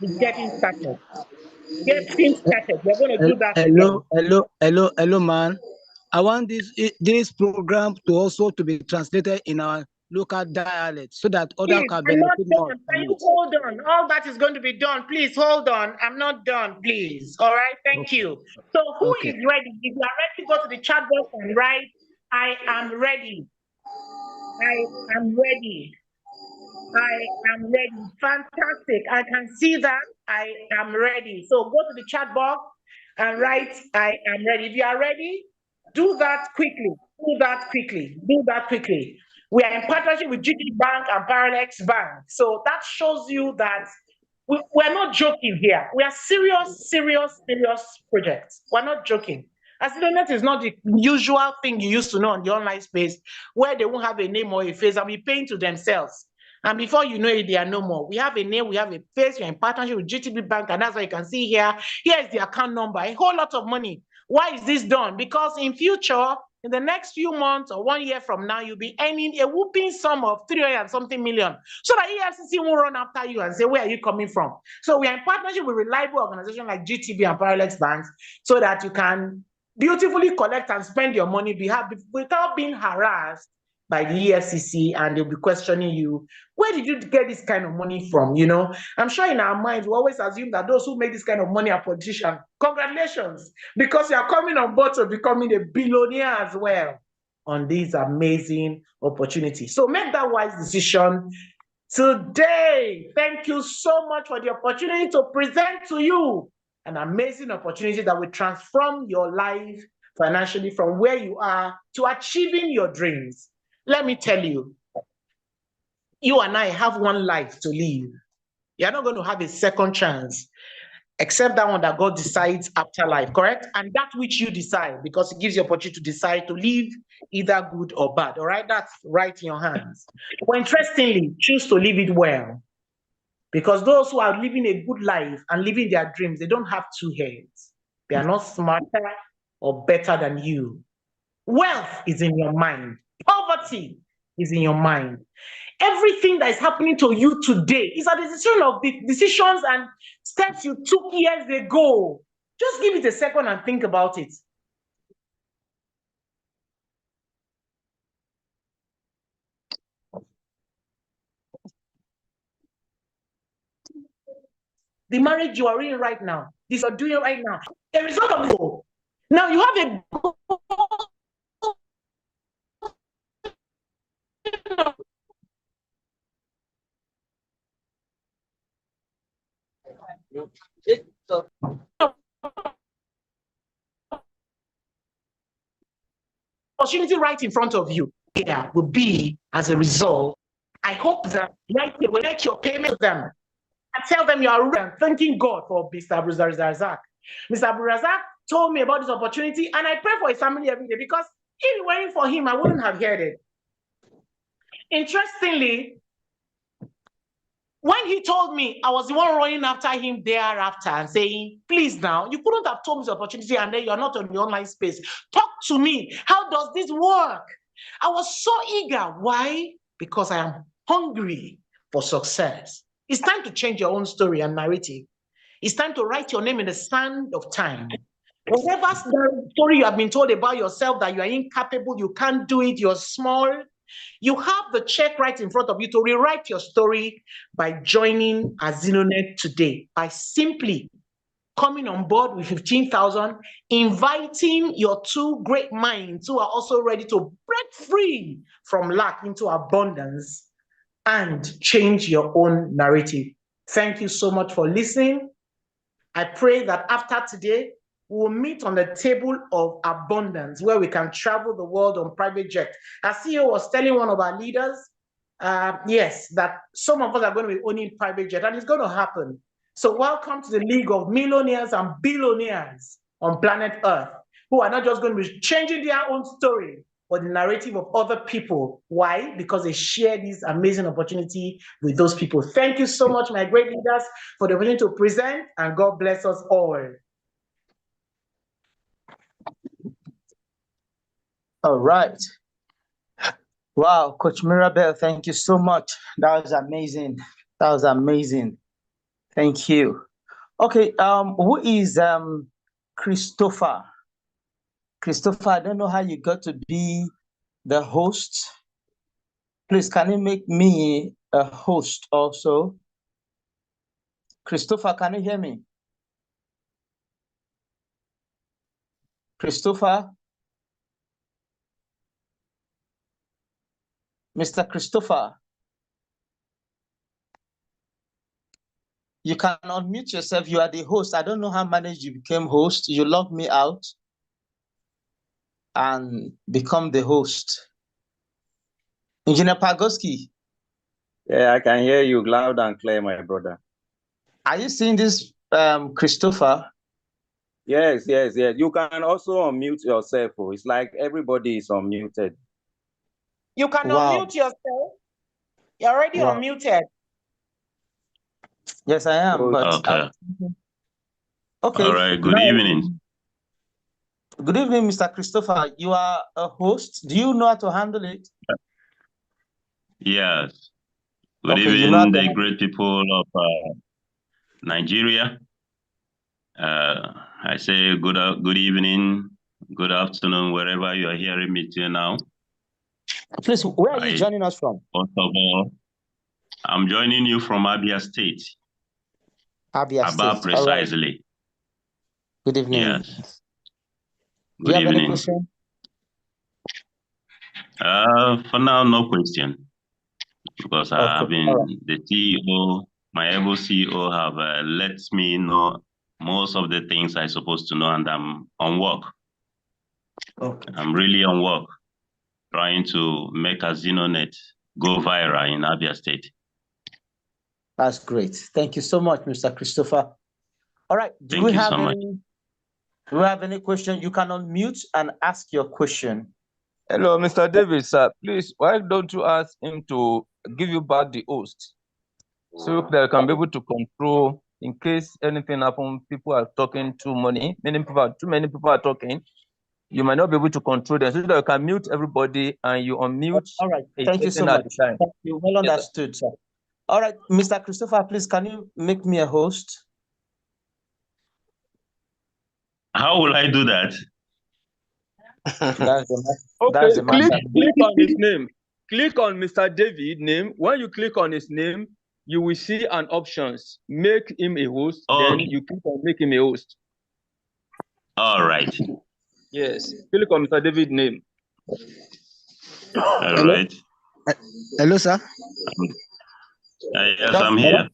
is getting started. get things started. We're going to do that together. Hello, man. I want this program to also to be translated in our local dialect so that others Please, can I'm not benefit more done. from Can you it. hold on? All that is going to be done. Please hold on. I'm not done, please. All right, thank you. So who Okay. is ready? If you are ready, go to the chat box and write, I am ready. I am ready. I am ready. Fantastic. I can see that. I am ready. So go to the chat box and write, I am ready. If you are ready, do that quickly. Do that quickly. Do that quickly. We are in partnership with GT Bank and Paralex Bank. So that shows you that we're not joking here. We are serious projects. We're not joking. AZINONET is not the usual thing you used to know on the online space where they won't have a name or a face and be paying to themselves. And before you know it, they are no more. We have a name, we have a face, we're in partnership with GTB Bank, and that's what you can see here. Here is the account number, a whole lot of money. Why is this done? Because in future, in the next few months or 1 year from now, you'll be earning a whooping sum of 300 and something million. So that EFCC won't run after you and say, where are you coming from? So we are in partnership with reliable organizations like GTB and Paralex Banks so that you can beautifully collect and spend your money without being harassed by the EFCC, and they'll be questioning you. Where did you get this kind of money from? You know, I'm sure in our minds, we always assume that those who make this kind of money are politicians. Congratulations, because you are coming on board to becoming a billionaire as well on these amazing opportunities. So make that wise decision today. Thank you so much for the opportunity to present to you an amazing opportunity that will transform your life financially from where you are to achieving your dreams. Let me tell you, you and I have one life to live. You're not going to have a second chance, except that one that God decides after life, correct? And that which you decide, because it gives you opportunity to decide to live either good or bad, all right? That's right in your hands. But interestingly, choose to live it well. Because those who are living a good life and living their dreams, they don't have two heads. They are not smarter or better than you. Wealth is in your mind. Poverty is in your mind. Everything that is happening to you today is a decision of the decisions and steps you took years ago. Just give it a second and think about it. The marriage you are in right now, this you're doing right now, the result of this. Now you have a opportunity right in front of you. Yeah, will be as a result. I hope that right away, make your payment to them and tell them you are thanking God for Mr. Razak. Mr. Razak told me about this opportunity, and I pray for his family every day because if it weren't for him, I wouldn't have heard it. Interestingly, when he told me, I was the one running after him thereafter and saying, please now, you couldn't have told me this opportunity and then you're not on the online space. Talk to me. How does this work? I was so eager. Why? Because I am hungry for success. It's time to change your own story and narrative. It's time to write your name in the sand of time. Whatever story you have been told about yourself, that you are incapable, you can't do it, you're small, you have the check right in front of you to rewrite your story by joining AZINONET today, by simply coming on board with 15,000, inviting your two great minds who are also ready to break free from lack into abundance and change your own narrative. Thank you so much for listening. I pray that after today, we'll meet on the table of abundance where we can travel the world on private jet. As CEO was telling one of our leaders, yes, that some of us are going to be owning private jet, and it's going to happen. So welcome to the League of Millionaires and Billionaires on planet Earth, who are not just going to be changing their own story, but the narrative of other people. Why? Because they share this amazing opportunity with those people. Thank you so much, my great leaders, for the opportunity to present, and God bless us all. All right. Wow, Coach Mirabel, thank you so much. That was amazing. That was amazing. Thank you. Okay, who is Christopher? Christopher, I don't know how you got to be the host. Please, can you make me a host also? Christopher, can you hear me? Christopher? Mr. Christopher? You can unmute yourself. You are the host. I don't know how managed you became host. You logged me out and become the host. Engineer Pagoski, Yeah, I can hear you loud and clear, my brother. are you seeing this, Christopher? Yes. You can also unmute yourself. It's like everybody is unmuted. You can Wow. unmute yourself. You're already Wow. unmuted. Yes, I am, but Okay. okay. All right. Good now- evening. Good evening, Mr. Christopher. You are a host. Do you know how to handle it? Yes. Good Okay, you know how evening, to the handle great people of Nigeria. I say good evening, good afternoon, wherever you are hearing me till now. it. Please, where are you joining us from? First of all, I'm joining you from Abia State. Abia Aba State. All right. precisely. Good evening. Yes. Do you Good have any evening. question? For now, no question, because I have Okay. been All right. the CEO, my able CEO have let me know most of the things I'm supposed to know, and I'm on work. Okay. I'm really on work, trying to make AZINONET go viral in Abia State. That's great. Thank you so much, Mr. Christopher. All right. Do Thank we you have so much. any question? You can unmute and ask your question. Hello, Mr. David, sir. Please, why don't you ask him to give you back the host so that you can be able to control in case anything happens, people are talking too many, too many people are talking. You might not be able to control them so that you can mute everybody and you unmute All right. a Thank you so person at much. a time. Thank you. Well understood, sir. All right, Mr. Christopher, please, can you make me a host? How will I do that? That's the Okay, matter. click on his name. Click on Mr. David name. When you click on his name, you will see an options. Make him a host. Then Okay. you click on make him a host. All right. Yes. Click on Mr. David name. All Hello? right. Hello, sir. Yes, I'm here.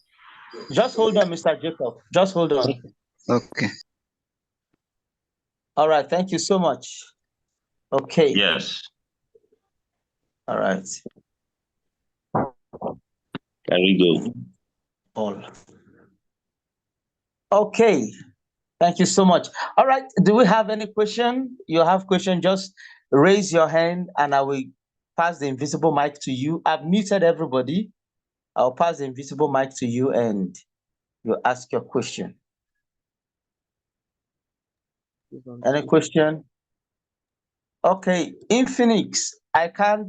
Just hold on, Mr. Jacob. Just hold on. Okay. All right. Thank you so much. Okay. Yes. All right. There we go. All. Okay. Thank you so much. All right. Do we have any question? You have question, just raise your hand and I will pass the invisible mic to you. I've muted everybody. I'll pass the invisible mic to you and you ask your question. Any question? Okay, Infinix, I can't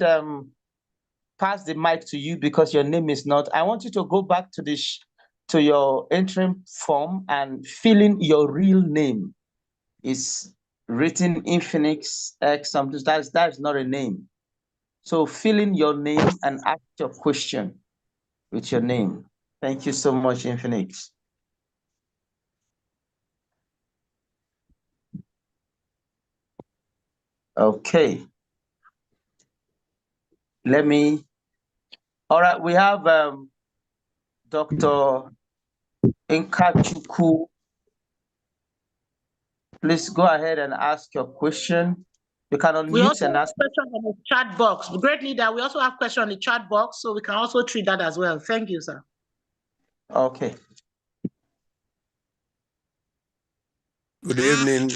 pass the mic to you because your name is not. I want you to go back to to your interim form and fill in your real name. It's written Infinix X something. That's not a name. So fill in your name and ask your question with your name. Thank you so much, Infinix. Okay. All right, we have Dr. Nkachuku. Please go ahead and ask your question. You can We unmute also and have ask. questions on the chat box. Great leader, we also have questions on the chat box, so we can also treat that as well. Thank you, sir. Okay. Good evening,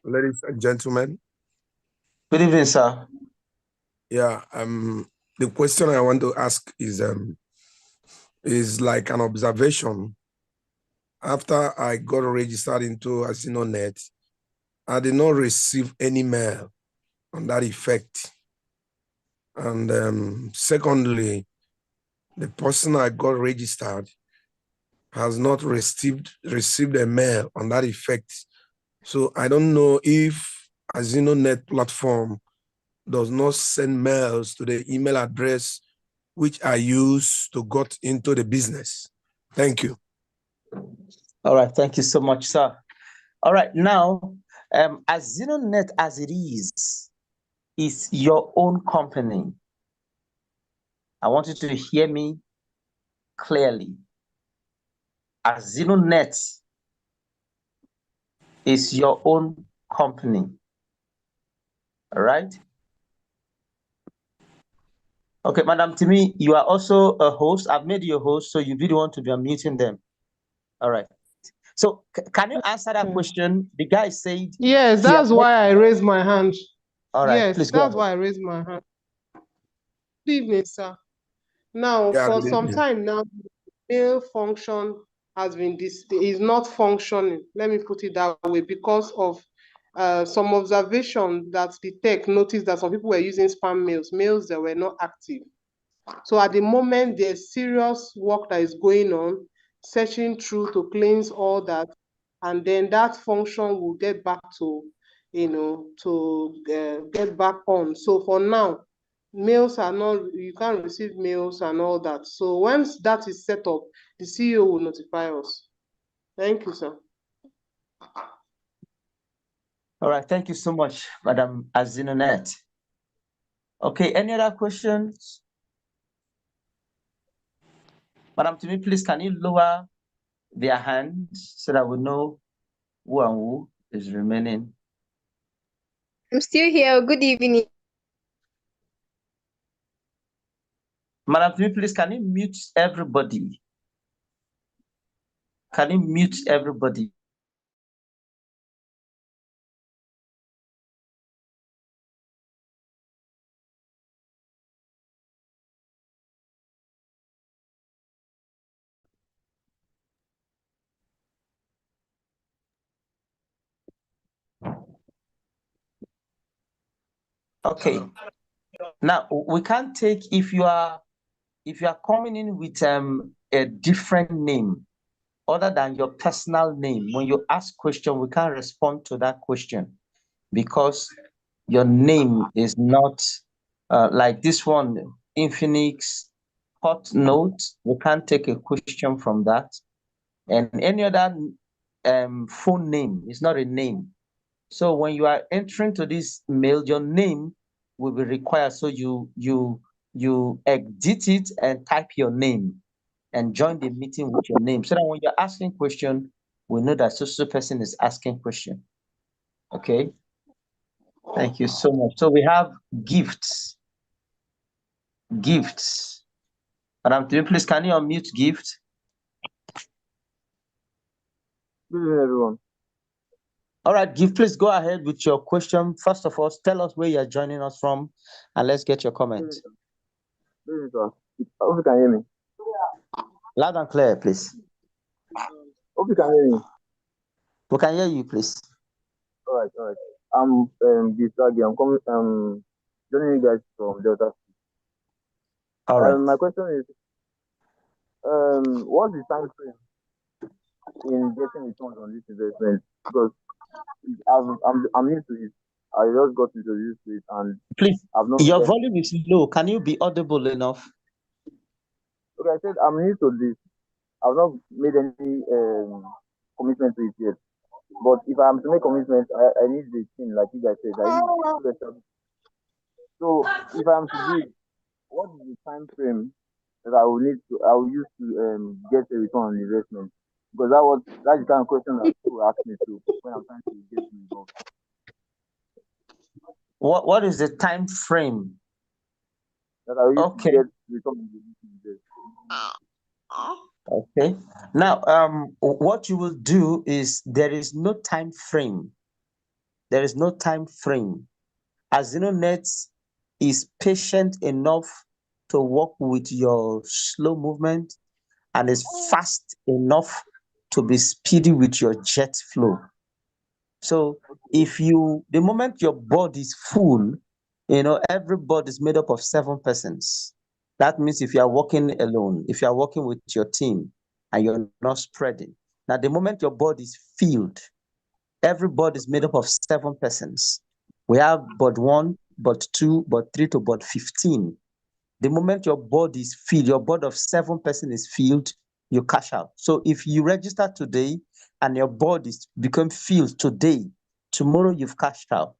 ladies and gentlemen. Good evening, sir. Yeah, the question I want to ask is like an observation. After I got registered into AZINONET, I did not receive any mail on that effect. And secondly, the person I got registered has not received a mail on that effect. So I don't know if AZINONET platform does not send mails to the email address which are used to got into the business. Thank you. All right, thank you so much, sir. All right, now, AZINONET as it is your own company. I want you to hear me clearly. AZINONET is your own company. All right? Okay, Madam Timi, you are also a host. I've made you a host, so you really want to be unmuting them. All right. So can you answer that question? The guy said... Yes, that's why I raised my hand. All right, yes, please go that's ahead. why I raised my hand. Good evening, sir. Now, Yeah, for good some evening. time now, mail function has been is not functioning. Let me put it that way, because of some observation that the tech noticed that some people were using spam mails that were not active. So at the moment, there's serious work that is going on, searching through to cleanse all that, and then that function will get back to, get back on. So for now, mails are not, you can't receive mails and all that. So once that is set up, the CEO will notify us. Thank you, sir. All right, thank you so much, Madam AZINONET. Okay, any other questions? Madam Timi, please, can you lower their hands so that we know who and who is remaining? I'm still here. Good evening. Madam Timi, please, can you mute everybody? Can you mute everybody? Okay. Now we can't take if you are coming in with a different name other than your personal name. When you ask question, we can't respond to that question because your name is not like this one, Infinix Hot Note. We can't take a question from that. And any other phone name is not a name. So when you are entering to this mail, your name will be required. So you edit it and type your name and join the meeting with your name. So that when you're asking question, we know that so person is asking question. Okay. Thank you so much. So we have gifts. Gifts. Madam, please can you unmute gift? Good evening, everyone. All right, Gift, please go ahead with your question. First of all, tell us where you're joining us from, and let's get your comment. Good evening, sir. Hope you can hear me. Loud and clear, please. Hope you can hear me. We can hear you, please. All right. I'm Gisagi. I'm coming. Joining you guys from Delta. All right. My question is, what's the time frame in getting returns on this investment? Because I'm new to it. I just got introduced to it, and please, I've not. Your volume is low. Can you be audible enough? Okay, I said I'm new to this. I've not made any commitment to it yet. But if I'm to make commitment, I need the team, like you guys said. I need to. So if I'm to do it, what is the time frame that I will use to get a return on investment? Because that's the kind of question that people ask me to when I'm trying to get involved. What is the time frame that I will use to get return on investment? Okay. Now, what you will do is there is no time frame. There is no time frame. AZINONET is patient enough to work with your slow movement and is fast enough to be speedy with your jet flow. So if the moment your board is full, every board is made up of 7 persons. That means if you are working alone, if you are working with your team, and you're not spreading. Now, the moment your body is filled, every body is made up of 7 persons. We have bod 1, bod 2, bod 3 to bod 15. The moment your body is filled, your board of 7 persons is filled, you cash out. So if you register today and your board is become filled today, tomorrow you've cashed out.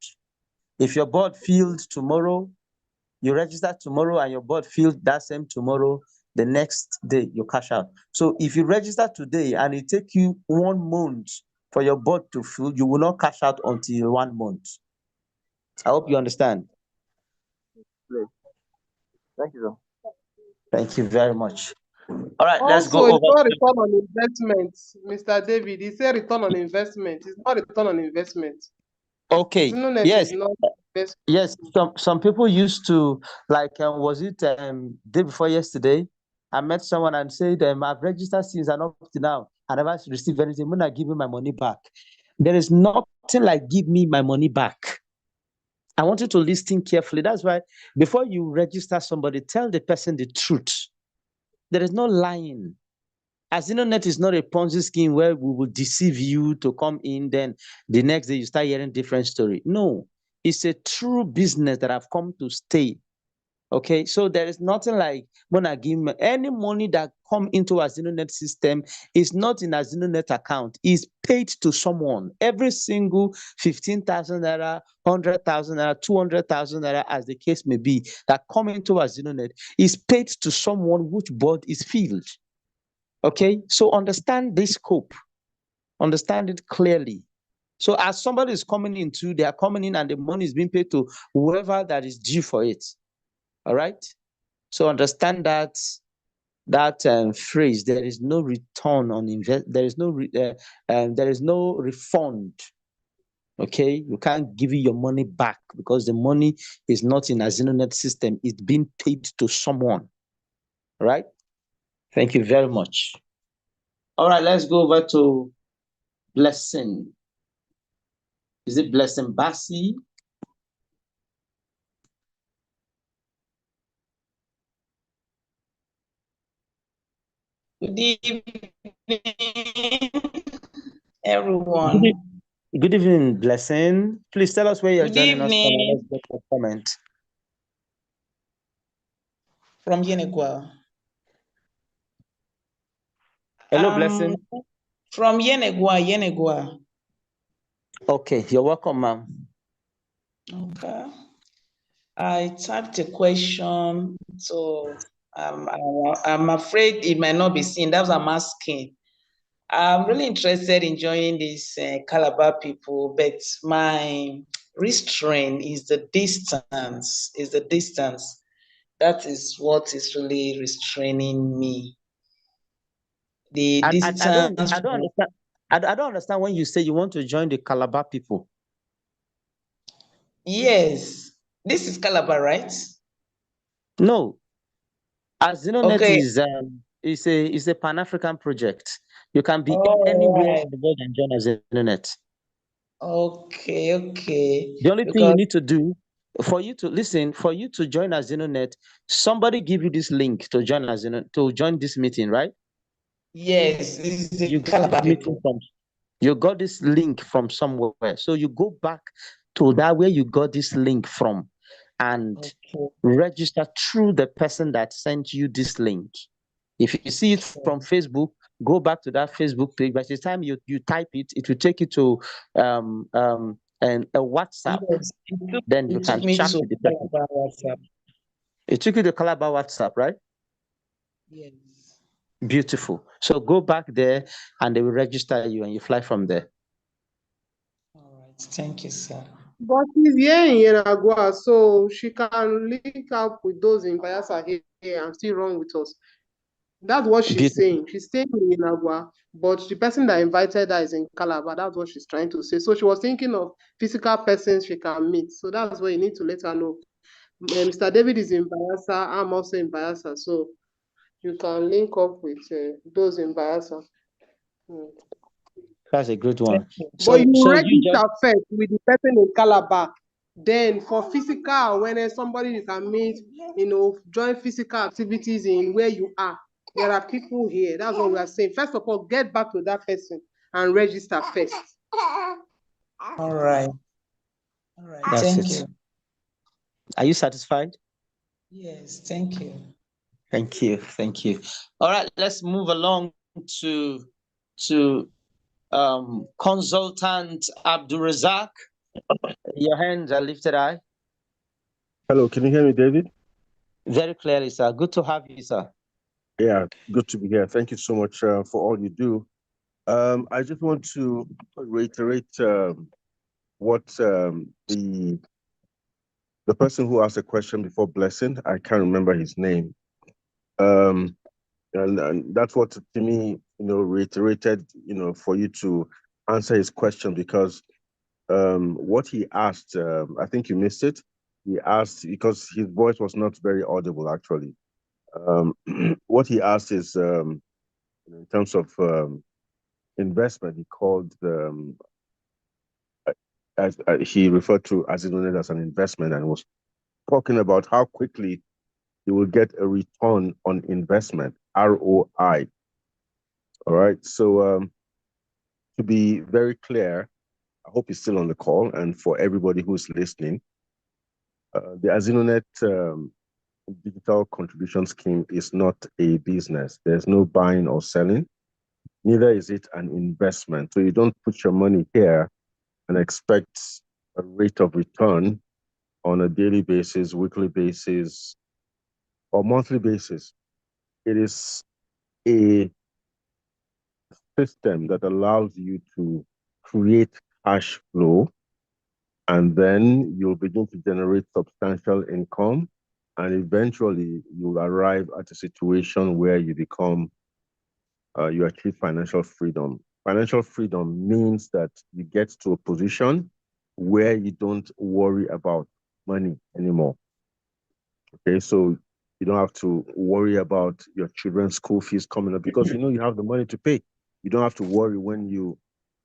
If your board filled tomorrow, you register tomorrow and your board filled that same tomorrow, the next day you cash out. So if you register today and it take you 1 month for your board to fill, you will not cash out until 1 month. I hope you understand. Please. Thank you, sir. Thank you very much. All right, let's go Also, it's over not to return on investment, Mr. David. He said return on investment. It's not return on investment. okay. AZINONET Yes, is not investment. yes. Some people used to like was it day before yesterday? I met someone and said I've registered since and up to now. I never received anything. When I give you my money back, there is nothing like give me my money back. I want you to listen carefully. That's why before you register somebody, tell the person the truth. There is no lying. AZINONET is not a Ponzi scheme where we will deceive you to come in, then the next day you start hearing different story. No, it's a true business that have come to stay. Okay, so there is nothing like when I give any money that come into AZINONET system is not in AZINONET account, is paid to someone. Every single 15,000 naira, 100,000 naira, 200,000 naira, as the case may be, that come into AZINONET is paid to someone which board is filled. Okay, so understand this scope, understand it clearly. So as somebody is coming into, they are coming in and the money is being paid to whoever that is due for it. All right. So understand that phrase. There is no return on invest. There is no refund. Okay, you can't give you your money back because the money is not in AZINONET system. It's being paid to someone. All right. Thank you very much. All right, let's go over to Blessing. Is it Blessing Bassi? Good evening, everyone. Good evening, Blessing. Please tell us where you're Good joining us from. evening. Let's get your comment. From Yenegua. Hello, Blessing. From Yenegua. Okay, you're welcome, ma'am. Okay. I typed a question, so I'm afraid it might not be seen. That's what I'm asking. I'm really interested in joining these Calabar people, but my restraint is the distance. That is what is really restraining me. The distance. I don't understand. I don't understand when you say you want to join the Calabar people. Yes, this is Calabar, right? No, AZINONET Okay. is a Pan-African project. You can be Oh, anywhere right. in the world and join AZINONET. Okay. The only thing you need to do for you to join AZINONET, somebody give you this link to join to join this meeting, right? Yes, this is the Calabar people. You got this link from somewhere. So you go back to that where you got this link from and register through the person that sent you this link. If you see it from Facebook, go back to that Facebook page. By the time you type it, it will take you to and a WhatsApp. Yes, then you can chat with the person. WhatsApp. It took you to Calabar WhatsApp, right? Yes. Beautiful. So go back there and they will register you and you fly from there. All right. Thank you, sir. But she's here in Yenagua, so she can link up with those in Bayelsa here and still run with us. That's what she's saying. She's staying in Yenagua, but the person that invited her is in Calabar. That's what she's trying to say. So she was thinking of physical persons she can meet. So that's what you need to let her know. Mr. David is in Bayelsa. I'm also in Bayelsa. So you can link up with those in Bayelsa. That's a great one. But you register first with the person in Calabar. Then for physical awareness, somebody you can meet, join physical activities in where you are. There are people here. That's what we are saying. First of all, get back to that person and register first. All right. All right. That's Thank it. you. Are you satisfied? Yes, thank you. Thank you. Thank you. All right, let's move along to consultant Abdulrazak. Your hands are lifted high. Hello, can you hear me, David? Very clearly, sir. Good to have you, sir. Yeah, good to be here. Thank you so much for all you do. I just want to reiterate what the person who asked a question before Blessing, I can't remember his name. And that's what to me, reiterated, for you to answer his question, because what he asked, I think you missed it. He asked, because his voice was not very audible, actually. What he asked is, in terms of investment, he called, he referred to AZINONET as an investment, and was talking about how quickly you will get a return on investment, ROI. All right. So to be very clear, I hope he's still on the call, and for everybody who's listening, the AZINONET digital contribution scheme is not a business. There's no buying or selling. Neither is it an investment. So you don't put your money here and expect a rate of return on a daily basis, weekly basis, or monthly basis. It is a system that allows you to create cash flow, and then you'll begin to generate substantial income, and eventually you'll arrive at a situation where you become, you achieve financial freedom. Financial freedom means that you get to a position where you don't worry about money anymore. Okay, so you don't have to worry about your children's school fees coming up, because you have the money to pay. You don't have to worry when you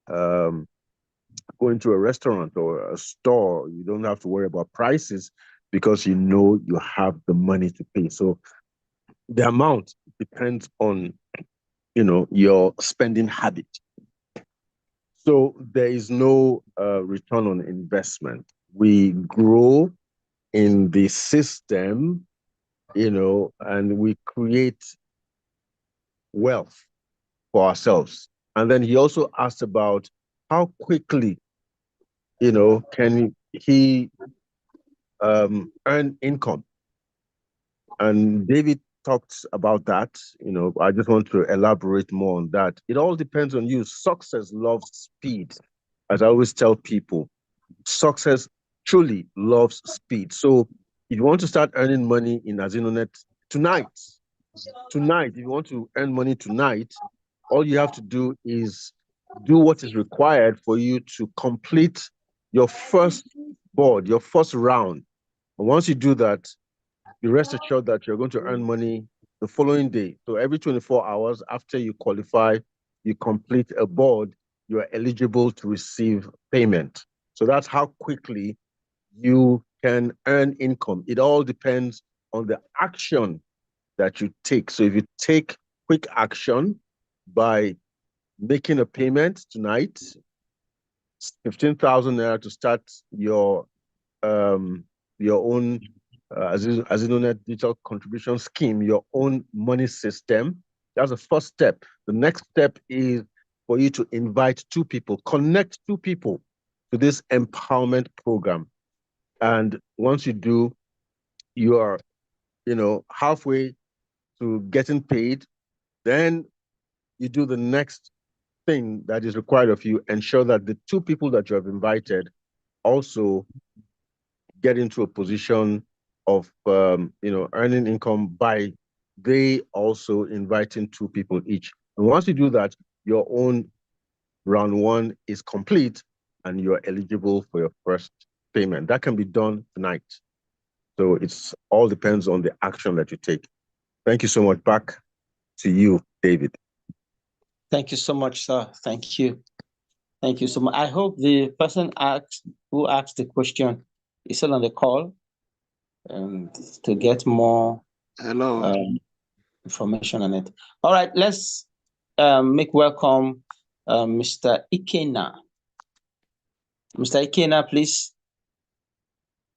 go into a restaurant or a store. You don't have to worry about prices, because you have the money to pay. So the amount depends on your spending habit. So there is no return on investment. We grow in the system, and we create wealth for ourselves. And then he also asked about how quickly, can he earn income. And David talked about that. I just want to elaborate more on that. It all depends on you. Success loves speed. As I always tell people, success truly loves speed. So if you want to start earning money in AZINONET tonight, if you want to earn money tonight, all you have to do is do what is required for you to complete your first board, your first round. And once you do that, you rest assured that you're going to earn money the following day. So every 24 hours after you qualify, you complete a board, you are eligible to receive payment. So that's how quickly you can earn income. It all depends on the action that you take. So if you take quick action by making a payment tonight, 15,000 naira to start your own AZINONET digital contribution scheme, your own money system. That's the first step. The next step is for you to invite 2 people, connect 2 people to this empowerment program. And once you do, you are, halfway to getting paid. Then you do the next thing that is required of you. Ensure that the 2 people that you have invited also get into a position of earning income by they also inviting 2 people each. And once you do that, your own round 1 is complete, and you're eligible for your first payment. That can be done tonight. So it's all depends on the action that you take. Thank you so much. Back to you, David. Thank you so much, sir. Thank you. Thank you so much. I hope the person who asked the question is still on the call, and to get more. Hello. information on it. All right, let's make welcome Mr. Ikena. Mr. Ikena, please.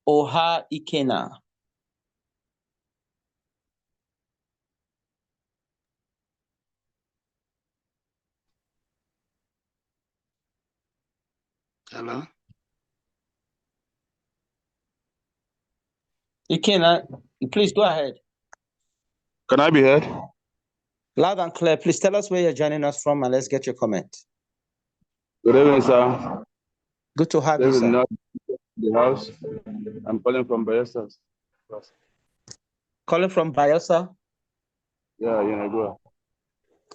Oha Ikena. Hello. Ikena, please go ahead. Can I be heard? Loud and clear. Please tell us where you're joining us from and let's get your comment. Good evening, sir. Good to have you, sir. Not the house. I'm calling from Bayelsa. Calling from Bayelsa? Yeah, Yenagoa.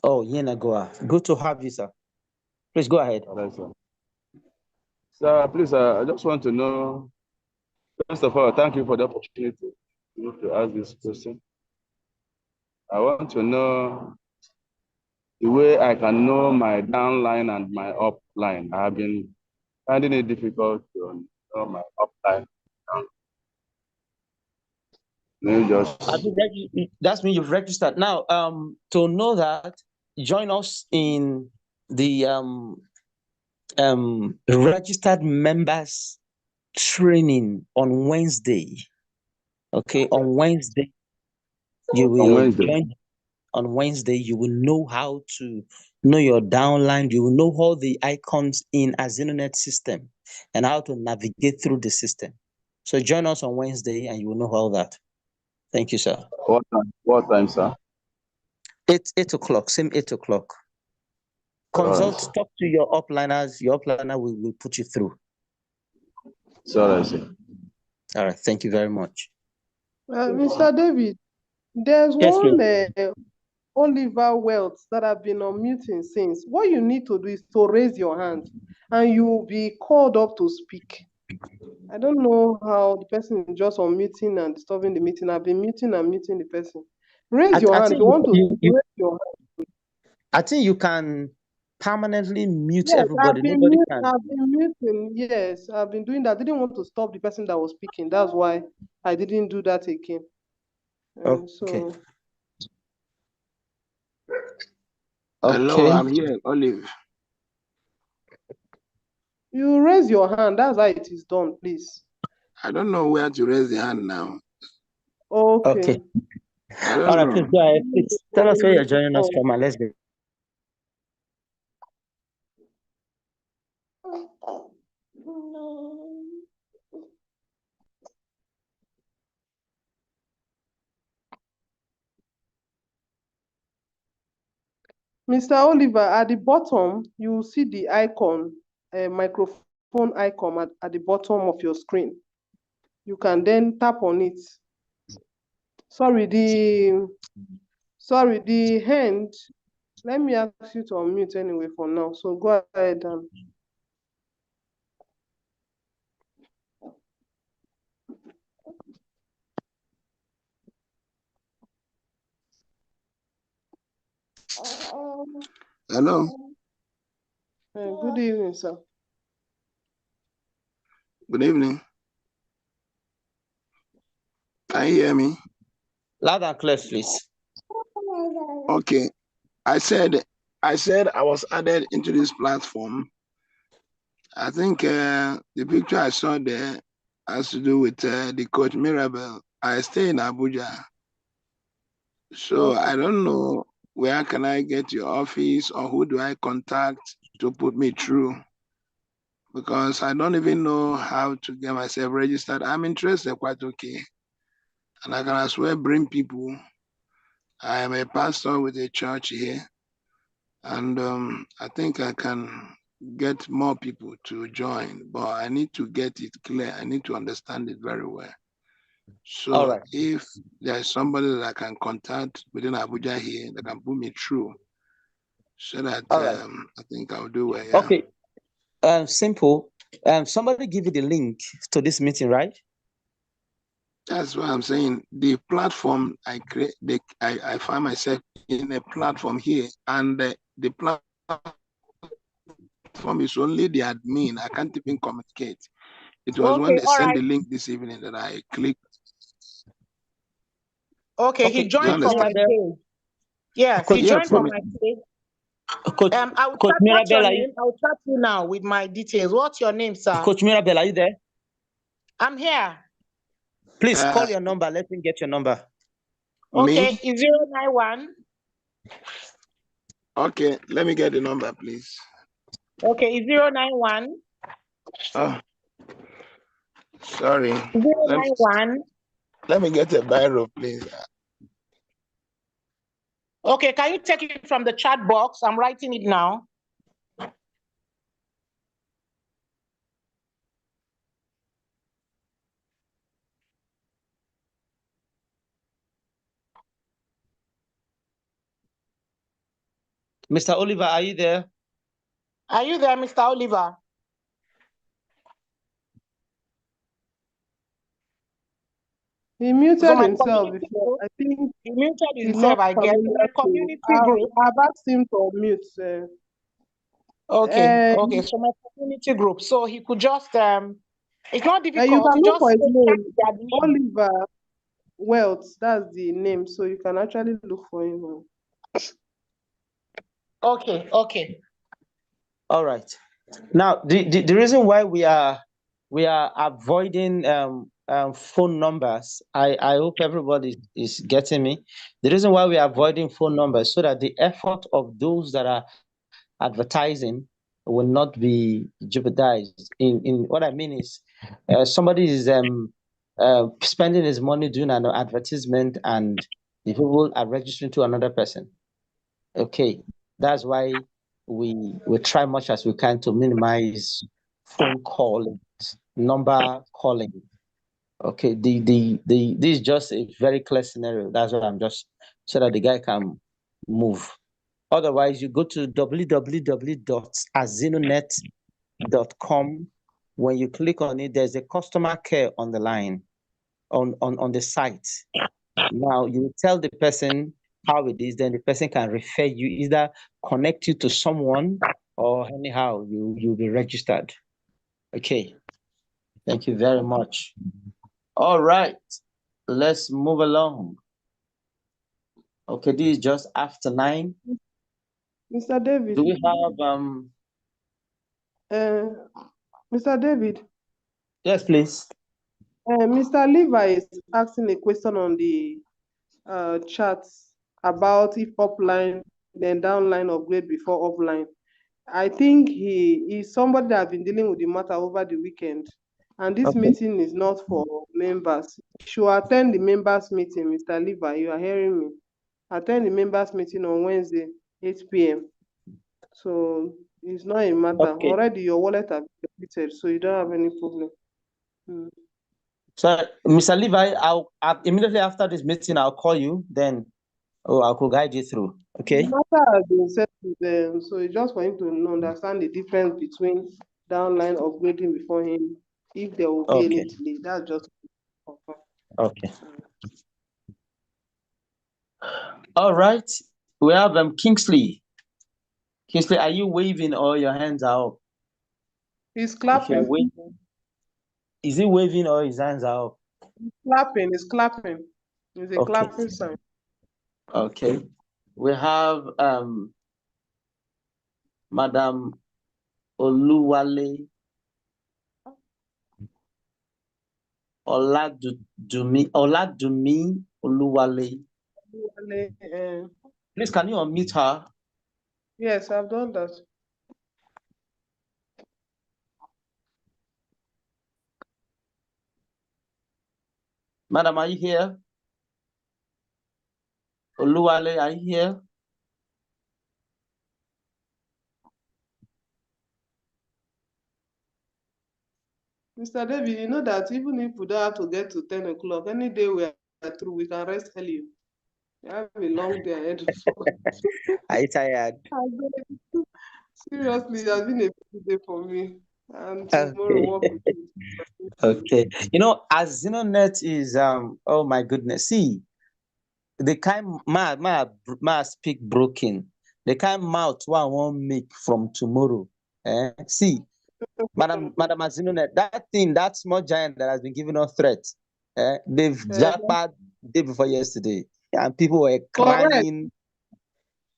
Oh, Yenagoa. Good to have you, sir. Please go ahead. All right, sir. Sir, please, I just want to know, first of all, thank you for the opportunity to ask this question. I want to know the way I can know my downline and my upline. I have been finding it difficult to know my upline. That's when you've registered. Now, to know that, join us in the registered members training on Wednesday. Okay, on Wednesday, you will join. On Wednesday, you will know how to know your downline. You will know all the icons in AZINONET system and how to navigate through the system. So join us on Wednesday and you will know all that. Thank you, sir. What time, sir? 8 o'clock, same 8 o'clock. Consult, talk to your upliners. Your upliner will put you through. Sorry. All right, thank you very much. Mr. David, there's Yes, one Oliver Welts that have been unmuting since. What you need to do is to raise your hand and you will be called up to speak. I don't know how the person is just unmuting and disturbing the meeting. I've been muting and muting the person. Raise your hand if you want to raise your hand. I think you can permanently mute Yes, everybody. Nobody can. I've been muting. Yes, I've been doing that. I didn't want to stop the person that was speaking. That's why I didn't do that again. Okay. Hello, I'm here, Olive. You raise your hand. That's how it is done, please. I don't know where to raise the hand now. Okay. All right, please go ahead. Please tell us where you're joining us from and let's go. Mr. Oliver, at the bottom, you will see the icon, a microphone icon at the bottom of your screen. You can then tap on it. Sorry, the hand. Let me ask you to unmute anyway for now. So go ahead and. Hello. Good evening, sir. Good evening. Can you hear me? Loud and clear, please. Okay. I said I was added into this platform. I think the picture I saw there has to do with the coach Mirabel. I stay in Abuja. So I don't know where can I get your office or who do I contact to put me through, because I don't even know how to get myself registered. I'm interested, quite okay. And I can as well bring people. I am a pastor with a church here. And I think I can get more people to join, but I need to get it clear. I need to understand it very well. So if there's somebody that I can contact within Abuja here that can put me through, so that I think I'll do well. Yeah. Okay. Simple. Somebody give you the link to this meeting, right? That's what I'm saying. The platform I create, I find myself in a platform here, and the platform is only the admin. I can't even communicate. It was when they sent the link this evening that I clicked. Okay, he joined from my page. Yes, Coach, he yeah, joined from my place. Coach, I will Coach chat. What's your Mirabel, name? I will chat you now with my details. What's your name, sir? Coach Mirabel, are you there? I'm here. Please call your number. Let me get your number. Okay, Me? it's 091. Okay, let me get the number, please. Okay, it's 091. Oh, sorry. 091. Let me get a biro, please. Okay, can you take it from the chat box? I'm writing it now. Mr. Oliver, are you there? Are you there, Mr. Oliver? He muted So my himself community before. group, I think he muted he's himself, not I guess. familiar My to. community group. I've asked him to mute. Okay, okay. So my community group. So he could just it's not You difficult. can He look just for his type name. the admin. Oliver Wealth. That's the name. So you can actually look for him. Okay, okay. All right. Now, the reason why we are avoiding phone numbers, I hope everybody is getting me. The reason why we are avoiding phone numbers so that the effort of those that are advertising will not be jeopardized. In what I mean is, somebody is spending his money doing an advertisement, and the people are registering to another person. Okay, that's why we try much as we can to minimize phone calling, number calling. Okay, this is just a very clear scenario. That's what I'm just so that the guy can move. Otherwise, you go to www.azinonet.com. When you click on it, there's a customer care on the line, on the site. Now you tell the person how it is, then the person can refer you, either connect you to someone or anyhow you'll be registered. Okay. Thank you very much. All right. Let's move along. Okay, this is just after 9. Mr. David. Do we have Mr. David? Yes, please. Mr. Levi is asking a question on the chat about if upline, then downline upgrade before offline. I think he is somebody that has been dealing with the matter over the weekend. And this meeting is not for members. You should attend the members meeting, Mr. Levi. You are hearing me. Attend the members meeting on Wednesday, 8 p.m. So it's not a matter. Okay. Already your wallet has been depleted, so you don't have any problem. So, Mr. Levi, I'll immediately after this meeting, I'll call you. Then, I could guide you through. Okay. The matter has been set to them, so it's just for him to understand the difference between downline upgrading before him, if there will be any delay. That's just okay. All right. We have Kingsley. Kingsley, are you waving or your hands are up? He's clapping. Waving, is he waving or his hands are up? He's clapping. He's clapping. It's a clapping sign. Okay. We have Madam Oluwale Oladumi Oluwale. Please, can you unmute her? Yes, I've done that. Madam, are you here? Oluwale, are you here? Mr. David, you know that even if we don't have to get to 10 o'clock, any day we are through, we can rest early. We have a long day ahead of us. Are you tired? Seriously, it has been a busy day for me. And tomorrow, work with you. Okay. You know, AZINONET is oh my goodness. See, the kind my speak broken. The kind mouth one won't make from tomorrow. See, Madam AZINONET, that thing, that small giant that has been giving us threats. They've jackpot day before yesterday, and people were crying.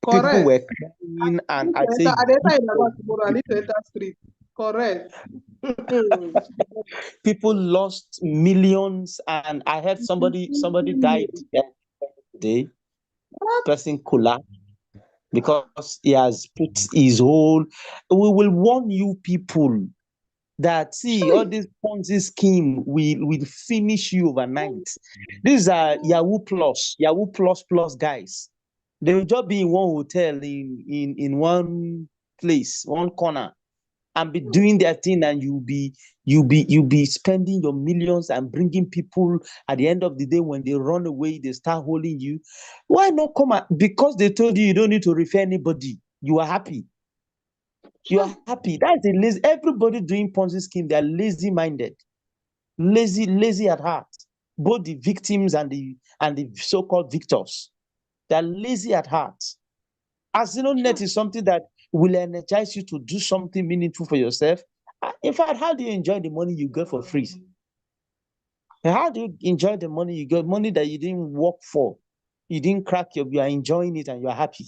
People were Correct. crying, I and need I to say, enter, I dey enter good in for about tomorrow. I you. need to enter street. Correct. People lost millions, and I heard somebody died today. Person collapsed because he has put his whole. We will warn you people that see all this Ponzi scheme will finish you overnight. These are Yahoo plus guys. They will just be in one hotel in one place, one corner, and be doing their thing, and you'll be spending your millions and bringing people. At the end of the day, when they run away, they start holding you. Why not come out? Because they told you don't need to refer anybody. You are happy. You are happy. That's the lazy. Everybody doing Ponzi scheme, they are lazy minded, lazy at heart. Both the victims and the so-called victors, they are lazy at heart. AZINONET is something that will energize you to do something meaningful for yourself. In fact, how do you enjoy the money you get for free? How do you enjoy the money you get? Money that you didn't work for, you didn't crack you are enjoying it and you are happy.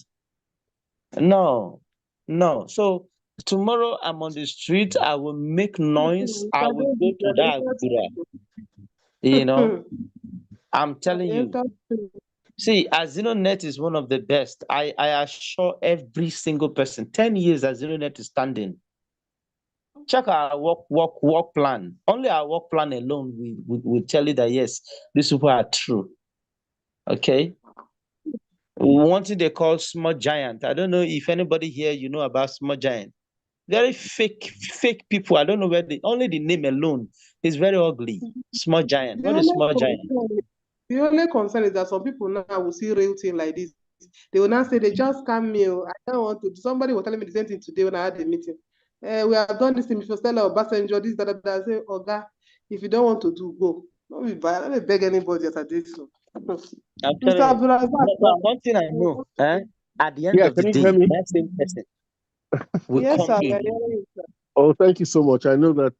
No, no. So tomorrow I'm on the street, I will make noise, I will go to that Agura. You know, I'm telling you. See, AZINONET is one of the best. I assure every single person, 10 years AZINONET is standing. Check our work plan. Only our work plan alone will tell you that yes, these people are true. Okay. One thing they call small giant. I don't know if anybody here you know about small giant. Very fake people. I don't know where only the name alone is very ugly. Small giant. What is small giant? The only concern is that some people now will see real thing like this. They will now say they just scam me. I don't want to. Somebody was telling me the same thing today when I had a meeting. We have done this thing before. Stella Obasanjo, this, that. I say, Oga, if you don't want to do, go. Don't be bad. Let me beg anybody as I did so. I'm Mr. telling you. Abdulrazak, One thing I know, at the end Yeah, of the can you day, hear me? that same person will yes, come sir. We are in. hearing you, sir. Oh, thank you so much. I know that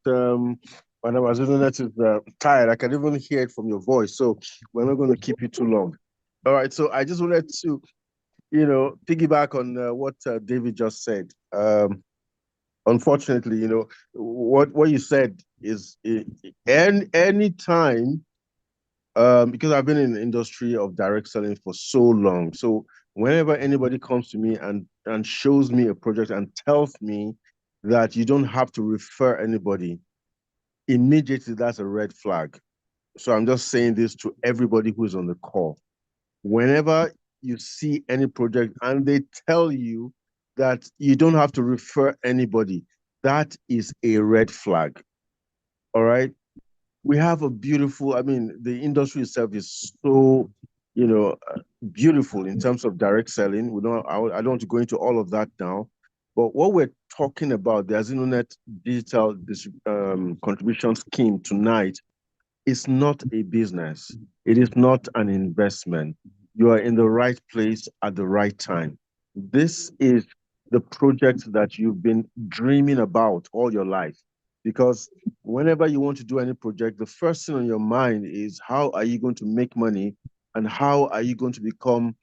Madam AZINONET is tired. I can even hear it from your voice. So we're not going to keep you too long. All right. So I just wanted to, piggyback on what David just said. Unfortunately, what you said is any time, because I've been in the industry of direct selling for so long. So whenever anybody comes to me and shows me a project and tells me that you don't have to refer anybody, immediately that's a red flag. So I'm just saying this to everybody who's on the call. Whenever you see any project and they tell you that you don't have to refer anybody, that is a red flag. All right. We have a beautiful, the industry itself is so, beautiful in terms of direct selling. I don't want to go into all of that now, but what we're talking about, the AZINONET digital contribution scheme tonight, is not a business. It is not an investment. You are in the right place at the right time. This is the project that you've been dreaming about all your life. Because whenever you want to do any project, the first thing on your mind is how are you going to make money and how are you going to become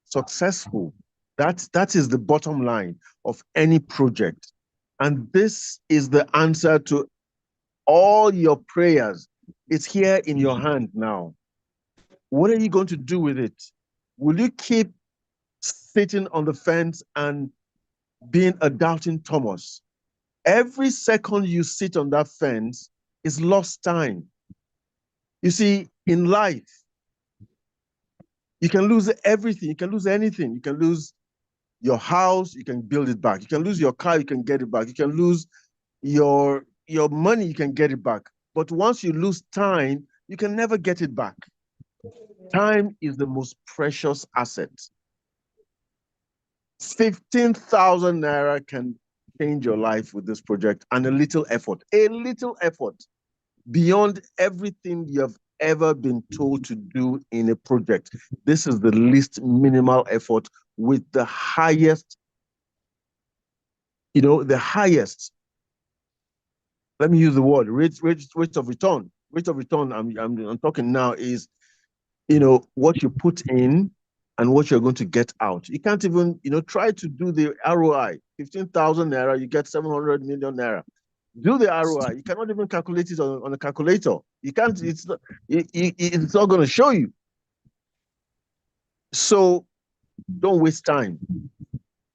successful? That is the bottom line of any project. And this is the answer to all your prayers. It's here in your hand now. What are you going to do with it? Will you keep sitting on the fence and being a doubting Thomas? Every second you sit on that fence is lost time. You see, in life, you can lose everything. You can lose anything. You can lose your house, you can build it back. You can lose your car, you can get it back. You can lose your money, you can get it back. But once you lose time, you can never get it back. Time is the most precious asset. 15,000 naira can change your life with this project, and a little effort beyond everything you have ever been told to do in a project. This is the least minimal effort with the highest, let me use the word, rate of return. Rate of return I'm talking now is, what you put in and what you're going to get out. You can't even, try to do the ROI. 15,000 naira, you get 700 million naira. Do the ROI. You cannot even calculate it on a calculator. You can't. It's not going to show you. So don't waste time.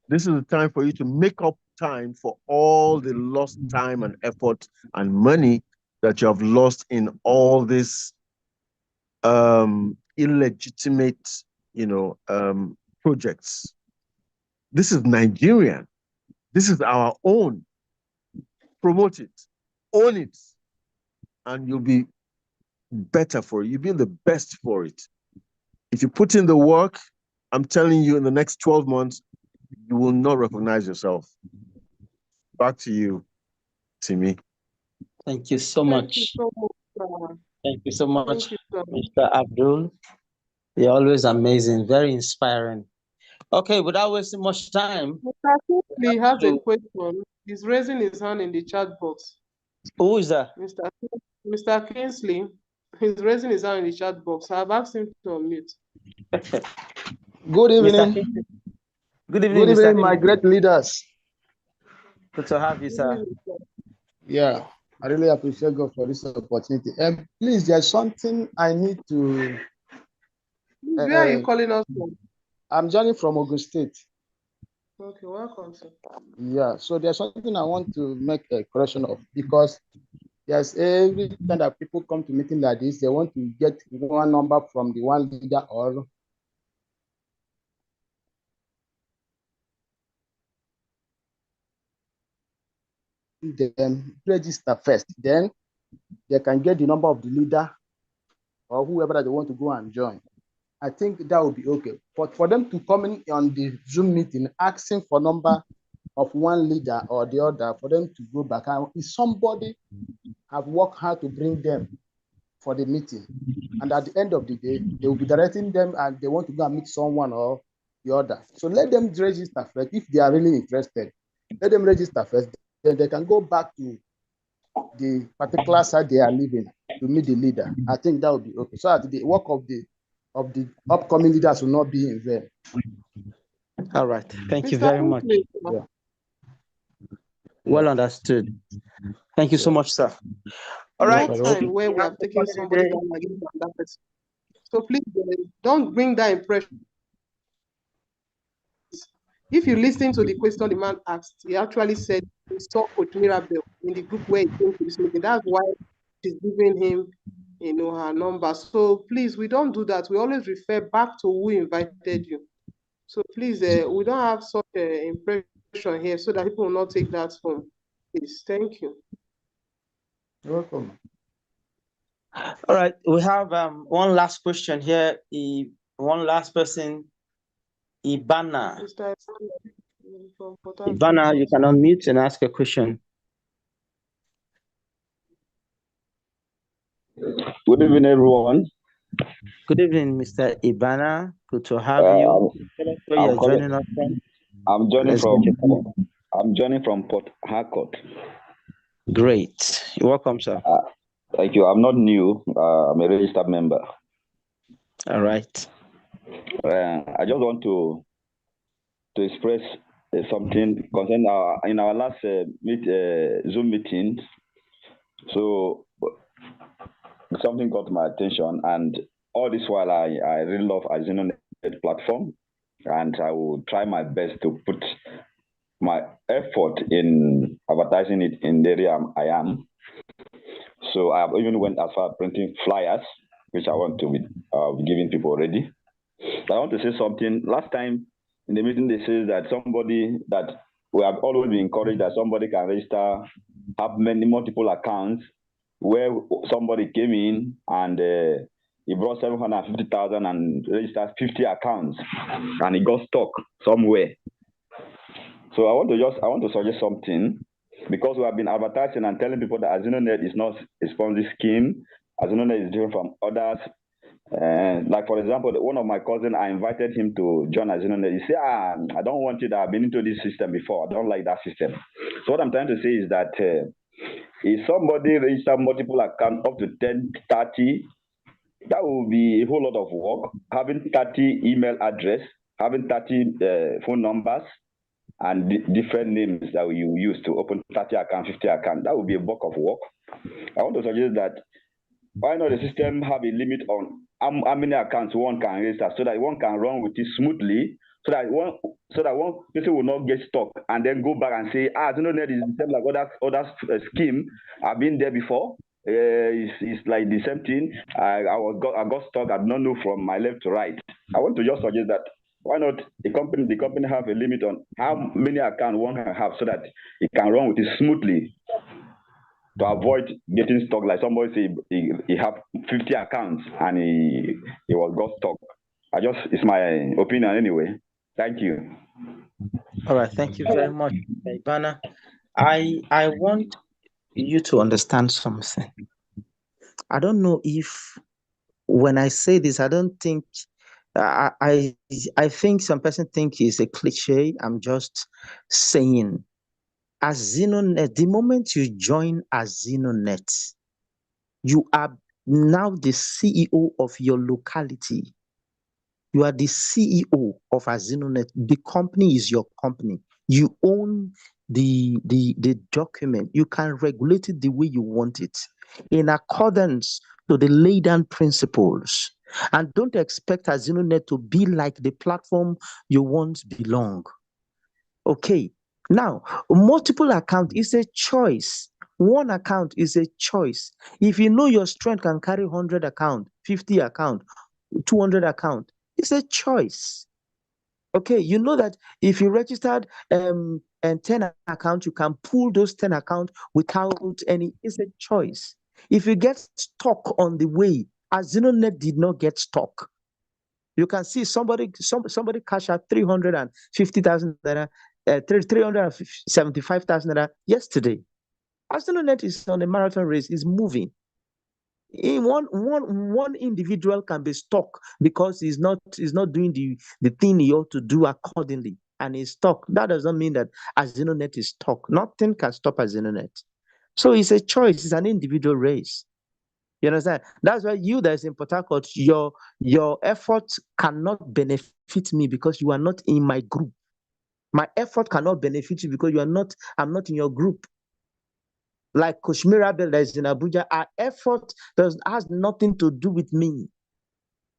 This is the time for you to make up time for all the lost time and effort and money that you have lost in all this illegitimate, projects. This is Nigerian. This is our own. Promote it, own it, and you'll be better for it. You'll be the best for it. If you put in the work, I'm telling you, in the next 12 months, you will not recognize yourself. Back to you, Timmy. Thank you so much. Thank you so much, Mr. Abdul. You're always amazing, very inspiring. Okay, without wasting much time. Mr. Kingsley has a question. He's raising his hand in the chat box. Who is that? Mr. Kingsley, he's raising his hand in the chat box. I've asked him to unmute. Good evening. Good evening, Good evening, my great leaders. Good to have you, sir. Yeah, I really appreciate God for this opportunity. Please, there's something I need to. Where are you calling us from? I'm joining from Ogun State. Okay, welcome, sir. Yeah, so there's something I want to make a correction of, because yes, every time that people come to meeting like this, they want to get one number from the one leader or them register first. Then they can get the number of the leader or whoever that they want to go and join. I think that would be okay. But for them to come in on the Zoom meeting asking for number of one leader or the other, for them to go back, is somebody have worked hard to bring them for the meeting. And at the end of the day, they will be directing them and they want to go and meet someone or the other. So let them register first if they are really interested. Let them register first. Then they can go back to the particular side they are living to meet the leader. I think that would be okay. So that the work of the upcoming leaders will not be in vain. All right. Thank you very much. Yeah. Well understood. Thank you so much, sir. All right. Time where we have taken somebody down against another person. So please don't bring that impression. If you listen to the question the man asked, he actually said he saw Coach Mirabel in the group where he came to this meeting. That's why she's giving him, her number. So please, we don't do that. We always refer back to who invited you. So please, we don't have such an impression here so that people will not take that home. Please, thank you. You're welcome. All right. We have one last question here. One last person, Ibana. Ibana, you can unmute and ask a question. Good evening, everyone. Good evening, Mr. Ibana. Good to have you. Where you're joining us from? I'm joining from Port Harcourt. Great. You're welcome, sir. Thank you. I'm not new. I'm a registered member. All right. I just want to express something concerning in our last Zoom meeting. So something got my attention, and all this while I really love AZINONET platform, and I will try my best to put my effort in advertising it in the area I am. So I have even went as far as printing flyers, which I want to be giving people already. But I want to say something. Last time in the meeting, they said that we have always been encouraged that somebody can register, have multiple accounts, where somebody came in and he brought 750,000 and registered 50 accounts, and he got stuck somewhere. So I want to suggest something, because we have been advertising and telling people that AZINONET is not a Ponzi scheme. AZINONET is different from others. Like, for example, one of my cousins, I invited him to join AZINONET. He said, I don't want it. I've been into this system before. I don't like that system. So what I'm trying to say is that if somebody register multiple accounts up to 10, 30, that will be a whole lot of work. Having 30 email address, having 30 phone numbers, and different names that you use to open 30 accounts, 50 accounts. That would be a bulk of work. I want to suggest that why not the system have a limit on how many accounts one can register so that one can run with it smoothly, so that one person will not get stuck and then go back and say, AZINONET is the same like other scheme. I've been there before. It's like the same thing. I got stuck. I don't know from my left to right. I want to just suggest that why not the company have a limit on how many accounts one can have so that it can run with it smoothly, to avoid getting stuck. Like somebody say he have 50 accounts and he was got stuck. It's my opinion anyway. Thank you. All right, thank you very much, Ibana. I want you to understand something. I don't know if when I say this, I don't think I think some person think it's a cliche. I'm just saying, AZINONET, the moment you join AZINONET, you are now the CEO of your locality. You are the CEO of AZINONET. The company is your company. You own the document. You can regulate it the way you want it in accordance to the laid down principles. And don't expect AZINONET to be like the platform you once belong. Okay. Now, multiple account is a choice. One account is a choice. If you know your strength can carry 100 account, 50 account, 200 account, it's a choice. Okay, you know that if you registered and 10 accounts, you can pull those 10 accounts without any. It's a choice. If you get stuck on the way, AZINONET did not get stuck. You can see somebody cash out 350,000 naira, 375,000 naira yesterday. AZINONET is on a marathon race, is moving. In one individual can be stuck because he's not doing the thing he ought to do accordingly, and he's stuck. That does not mean that AZINONET is stuck. Nothing can stop AZINONET. So it's a choice. It's an individual race. You understand? That's why you that is in Port Harcourt, your effort cannot benefit me because you are not in my group. My effort cannot benefit you because I'm not in your group. Like Coach Mirabel that is in Abuja, our effort has nothing to do with me.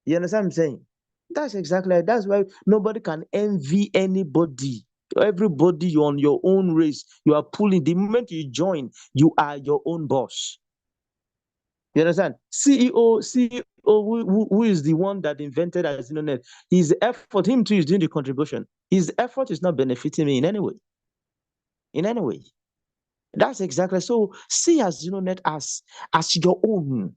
You understand what I'm saying? That's exactly, that's why nobody can envy anybody. Everybody, you're on your own race. You are pulling. The moment you join, you are your own boss. You understand? CEO who is the one that invented AZINONET, his effort, him too is doing the contribution. His effort is not benefiting me in any way. In any way. That's exactly so. See AZINONET as your own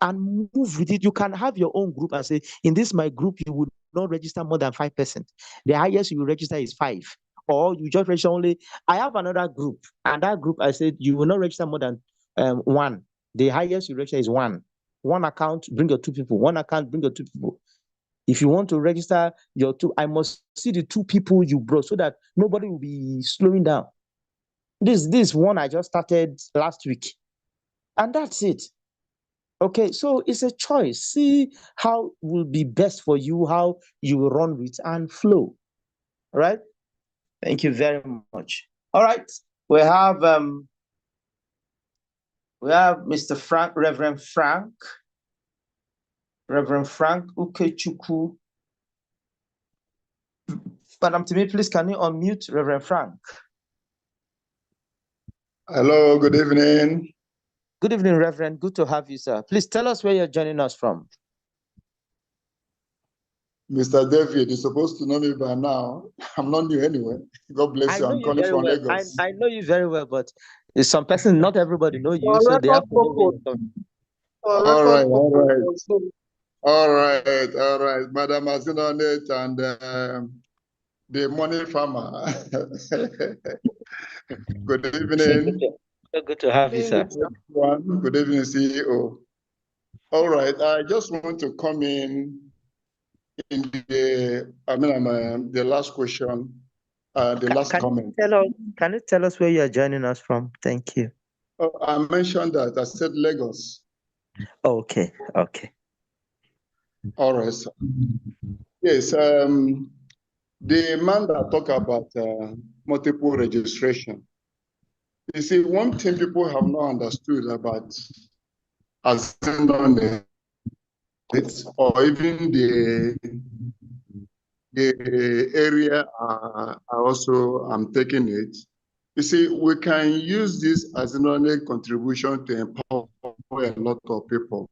and move with it. You can have your own group and say, in this my group, you would not register more than 5%. The highest you will register is 5. Or you just register only. I have another group, and that group I said you will not register more than 1. The highest you register is 1. One account, bring your 2 people. One account, bring your 2 people. If you want to register your 2, I must see the 2 people you brought so that nobody will be slowing down. This one I just started last week. And that's it. Okay, so it's a choice. See how will be best for you, how you will run with and flow. All right. Thank you very much. All right. We have Mr. Frank, Reverend Frank Ukechukwu. Madam Timi, please can you unmute Reverend Frank? Hello, good evening. Good evening, Reverend. Good to have you, sir. Please tell us where you're joining us from. Mr. David, you're supposed to know me by now. I'm not new anyway. God bless you. I'm calling from Lagos. I know you very well, but some person, not everybody know you, so they have to know where you're coming. All right. Madam AZINONET and the money farmer. Good evening. Good to have you, sir. Good evening, CEO. All right, I just want to come in the last question, last comment. Can you tell us where you are joining us from? Thank you. Oh, I mentioned that. I said Lagos. Okay. All right, sir. Yes, the man that talk about multiple registration. You see, one thing people have not understood about AZINONET or even the area I also am taking it. You see, we can use this AZINONET contribution to empower a lot of people.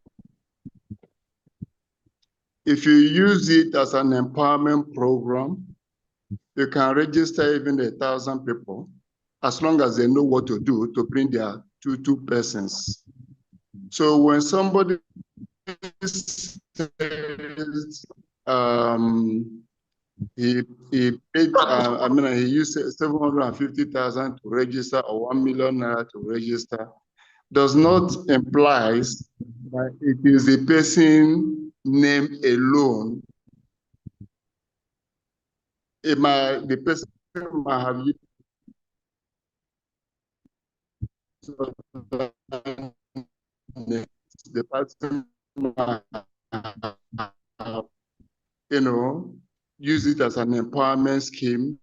If you use it as an empowerment program, you can register even 1,000 people as long as they know what to do to bring their two persons. So when somebody says, he paid, he used 750,000 to register or 1 million naira to register, does not imply that it is the person name alone. The person might have used the person might have, use it as an empowerment scheme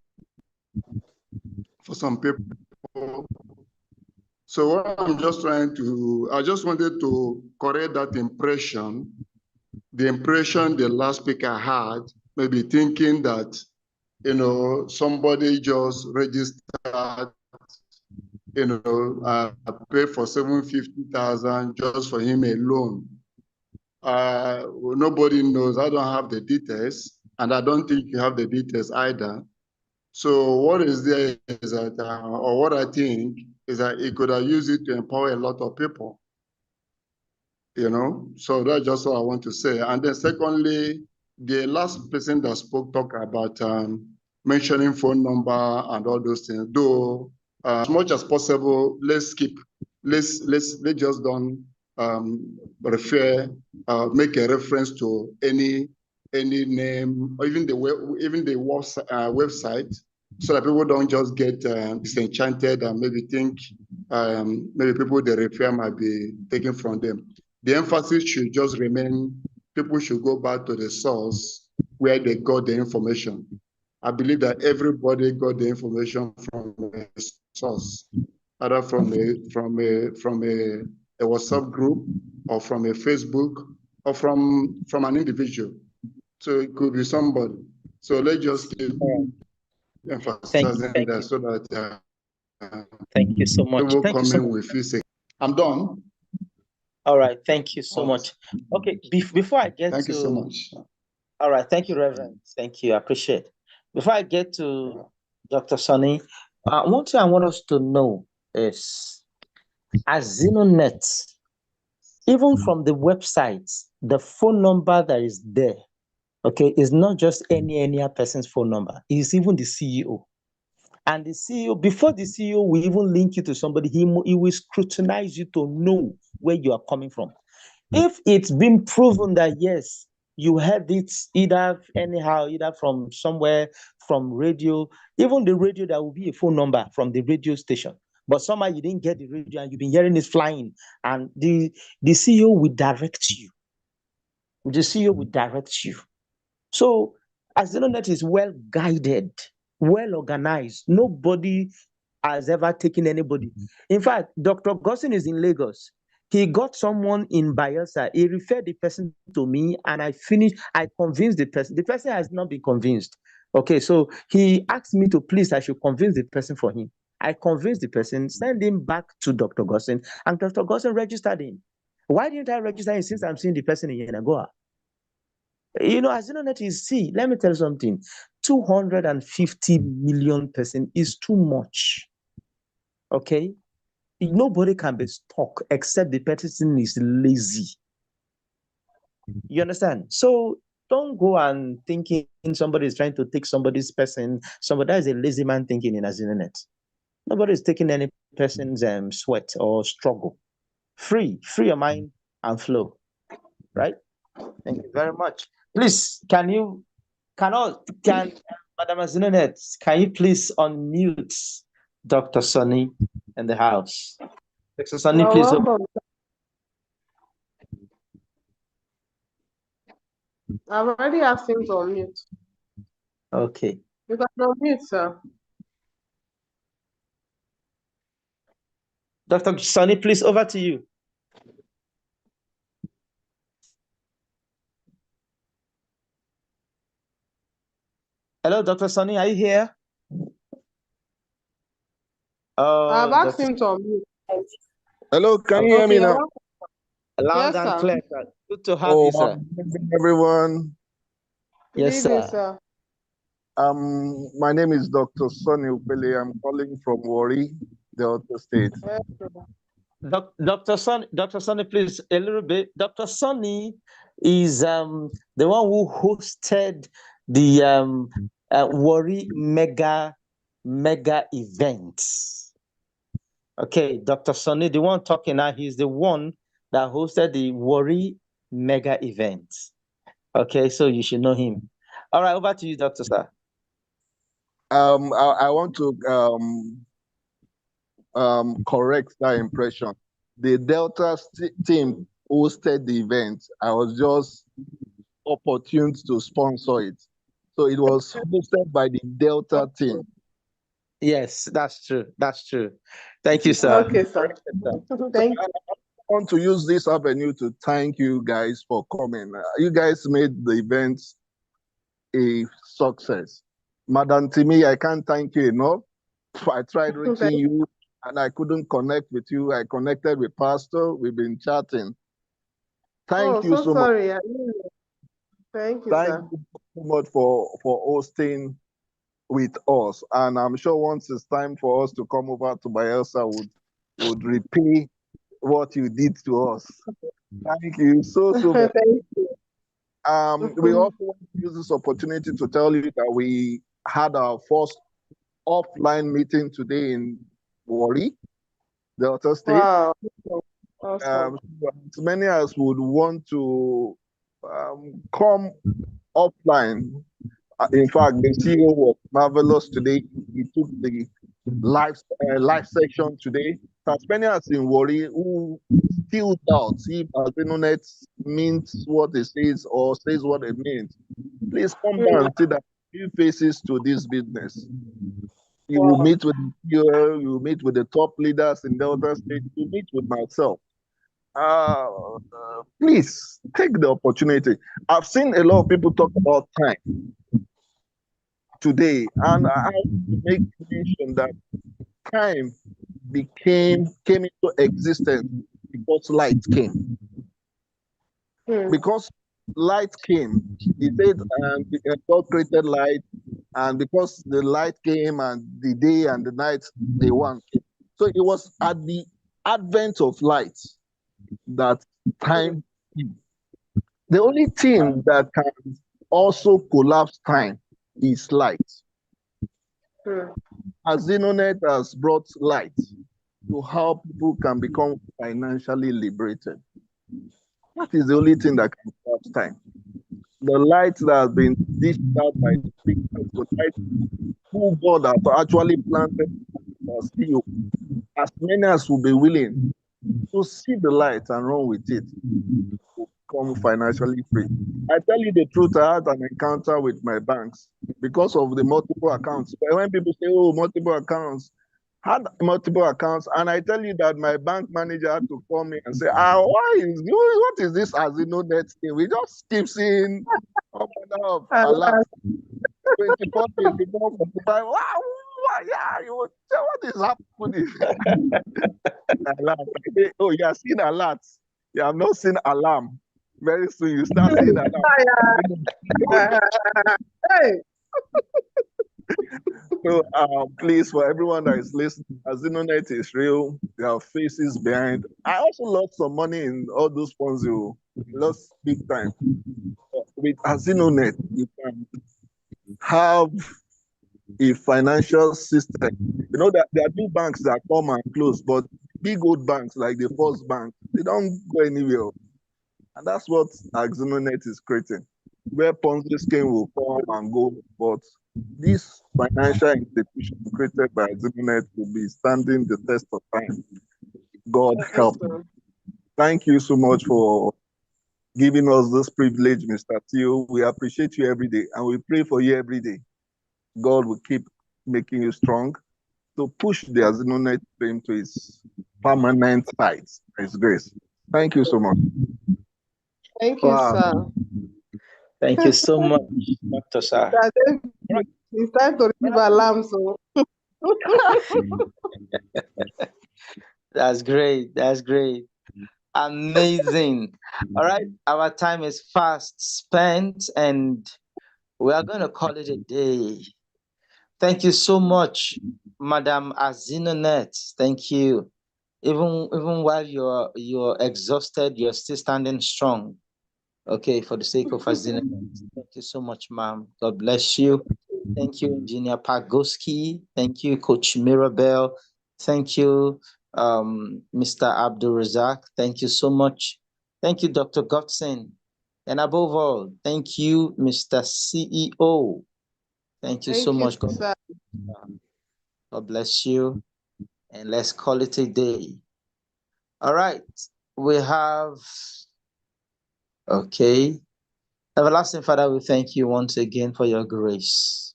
for some people. So what I'm just I just wanted to correct that impression, the impression the last speaker had, maybe thinking that, somebody just registered, pay for 750,000 just for him alone. Nobody knows. I don't have the details, and I don't think you have the details either. So what is there is that, or what I think is that he could have used it to empower a lot of people. So that's just what I want to say. And then secondly, the last person that spoke talked about mentioning phone number and all those things. Though as much as possible, let's skip. Let's just don't refer, make a reference to any name or even the website, so that people don't just get disenchanted and maybe think maybe people they refer might be taken from them. The emphasis should just remain, people should go back to the source where they got the information. I believe that everybody got the information from a source, either from a WhatsApp group or from a Facebook or from an individual. So it could be somebody. So let's just keep emphasizing that so that thank you so much. people Thank you so coming much. with you say, I'm done. All right, thank you so much. Okay, before I get Thank to... you so much. All right, thank you, Reverend. Thank you, I appreciate it. Before I get to Dr. Sonny, one thing I want us to know is, AZINONET, even from the website, the phone number that is there, okay, is not just any person's phone number. It's even the CEO. And the CEO, before the CEO will even link you to somebody, he will scrutinize you to know where you are coming from. If it's been proven that, yes, you had it either anyhow, either from somewhere, from radio, even the radio, that will be a phone number from the radio station. But somehow you didn't get the radio and you've been hearing it flying, and the CEO will direct you. The CEO will direct you. So AZINONET is well guided, well organized. Nobody has ever taken anybody. In fact, Dr. Gossin is in Lagos. He got someone in Bayelsa. He referred the person to me, and I convinced the person. The person has not been convinced. Okay, so he asked me to please, I should convince the person for him. I convinced the person, send him back to Dr. Gossin, and Dr. Gossin registered him. Why didn't I register him since I'm seeing the person in Yenagoa? AZINONET is, see, let me tell you something. 250 million person is too much. Okay? Nobody can be stuck except the person is lazy. You understand? So don't go and thinking somebody is trying to take somebody's person. Somebody that is a lazy man thinking in AZINONET. Nobody is taking any person's sweat or struggle. Free your mind and flow. Right? Thank you very much. Please, Madam AZINONET, can you please unmute Dr. Sonny in the house? Dr. Sonny, please. I've already asked him to unmute. Okay. You can unmute, sir. Dr. Sonny, please, over to you. Hello, Dr. Sonny, are you here? I've asked Dr. him to unmute. Hello, can you hear me now? Loud Yes, and sir. clear, sir. Good to have you, sir. Good evening, everyone. Good Yes, evening, sir. sir. My name is Dr. Sonny Upele. I'm calling from Warri, Delta State. Yes, Dr. Sonny, please, a little bit. Dr. Sonny is the one who hosted the Warri mega event. Okay, Dr. Sonny, the one talking now, he's the one that hosted the Warri mega event. Okay, so you should know him. All right, over to you, Dr. Sir. I want to correct that impression. The Delta team hosted the event. I was just opportune to sponsor it. So it was hosted by the Delta team. Yes, that's true. That's true. Thank you, sir. Okay, sir. Thank you. I want to use this avenue to thank you guys for coming. You guys made the event a success. Madam Timi, I can't thank you enough. I tried reaching you and I couldn't connect with you. I connected with Pastor. We've been chatting. Thank you so much. Sorry. Thank you, Thank sir. you so much for hosting with us. And I'm sure once it's time for us to come over to Bayelsa, would repay what you did to us. Thank you so much. Thank you. We also want to use this opportunity to tell you that we had our first offline meeting today in Warri, Delta State. Wow. Awesome. As many as would want to come offline. In fact, the CEO was marvelous today. He took the live section today. As many as in Warri who still doubt if AZINONET means what it says or says what it means, please come down and see that few faces to this business. You will meet with the CEO, you will meet with the top leaders in Delta State, you meet with myself. Please take the opportunity. I've seen a lot of people talk about time today, and I want to make mention that time came into existence because light came. Because light came, he said, God created light, and because the light came and the day and the night, they one came. So it was at the advent of light that time came. The only thing that can also collapse time is light. AZINONET has brought light to how people can become financially liberated. That is the only thing that can collapse time. The light that has been dished out by the speakers tonight, who God has actually planted as you, as many as will be willing to see the light and run with it, to become financially free. I tell you the truth, I had an encounter with my banks because of the multiple accounts. When people say, oh, multiple accounts, had multiple accounts, and I tell you that my bank manager had to call me and say, what is this AZINONET thing? We just keep seeing up and up, alert, 24, 24, 45. Wow, yeah, you would say, what is happening? Alert. Oh, you are seeing alerts. You have not seen alarm. Very soon you start seeing alarm. Hey. So please, for everyone that is listening, AZINONET is real. There are faces behind. I also lost some money in all those funds. You lost big time. With AZINONET, you can have a financial system. You know that there are big banks that come and close, but big old banks like the First Bank, they don't go anywhere. And that's what AZINONET is creating, where Ponzi scheme will come and go, but this financial institution created by AZINONET will be standing the test of time. God help. Thank you so much for giving us this privilege, Mr. Theo. We appreciate you every day and we pray for you every day. God will keep making you strong to push the AZINONET dream to its permanent heights. His grace. Thank you so much. Thank you, sir. Thank you so much, Dr. Sir. It's time to receive alarm, so. That's great. That's great. Amazing. All right. Our time is fast spent and we are going to call it a day. Thank you so much, Madam AZINONET. Thank you. Even while you're exhausted, you're still standing strong. Okay, for the sake of AZINONET. Thank you so much, ma'am. God bless you. Thank you, Engineer Pagoski. Thank you, Coach Mirabel. Thank you, Mr. Abdul Razak. Thank you so much. Thank you, Dr. Gotson. And above all, thank you, Mr. CEO. Thank you so much. God bless you. And let's call it a day. All right. We have, okay. Everlasting Father, we thank you once again for your grace.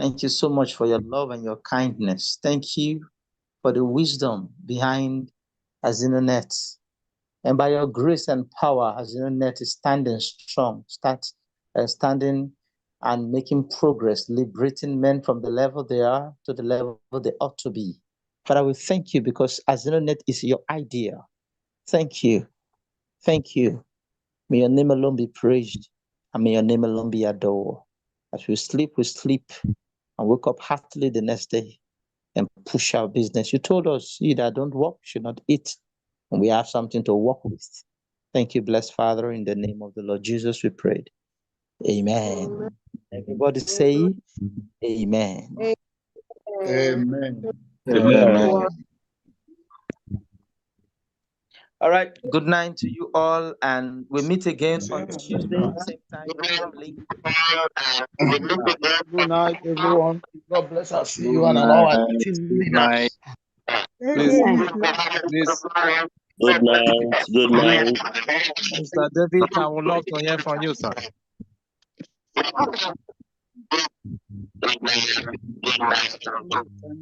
Thank you so much for your love and your kindness. Thank you for the wisdom behind AZINONET. And by your grace and power, AZINONET is standing strong, standing and making progress, liberating men from the level they are to the level they ought to be. Father, we thank you because AZINONET is your idea. Thank you. Thank you. May your name alone be praised and may your name alone be adored. As we sleep and wake up heartily the next day and push our business. You told us, you that don't work should not eat. And we have something to work with. Thank you, blessed Father. In the name of the Lord Jesus, we prayed. Amen. Everybody say amen. Amen. Amen. All right. Good night to you all. And we meet again on Tuesday, same time. Good night, everyone. God bless us. See you on an hour. Good night. Please. Good night. Good night. Mr. David, I would love to hear from you, sir.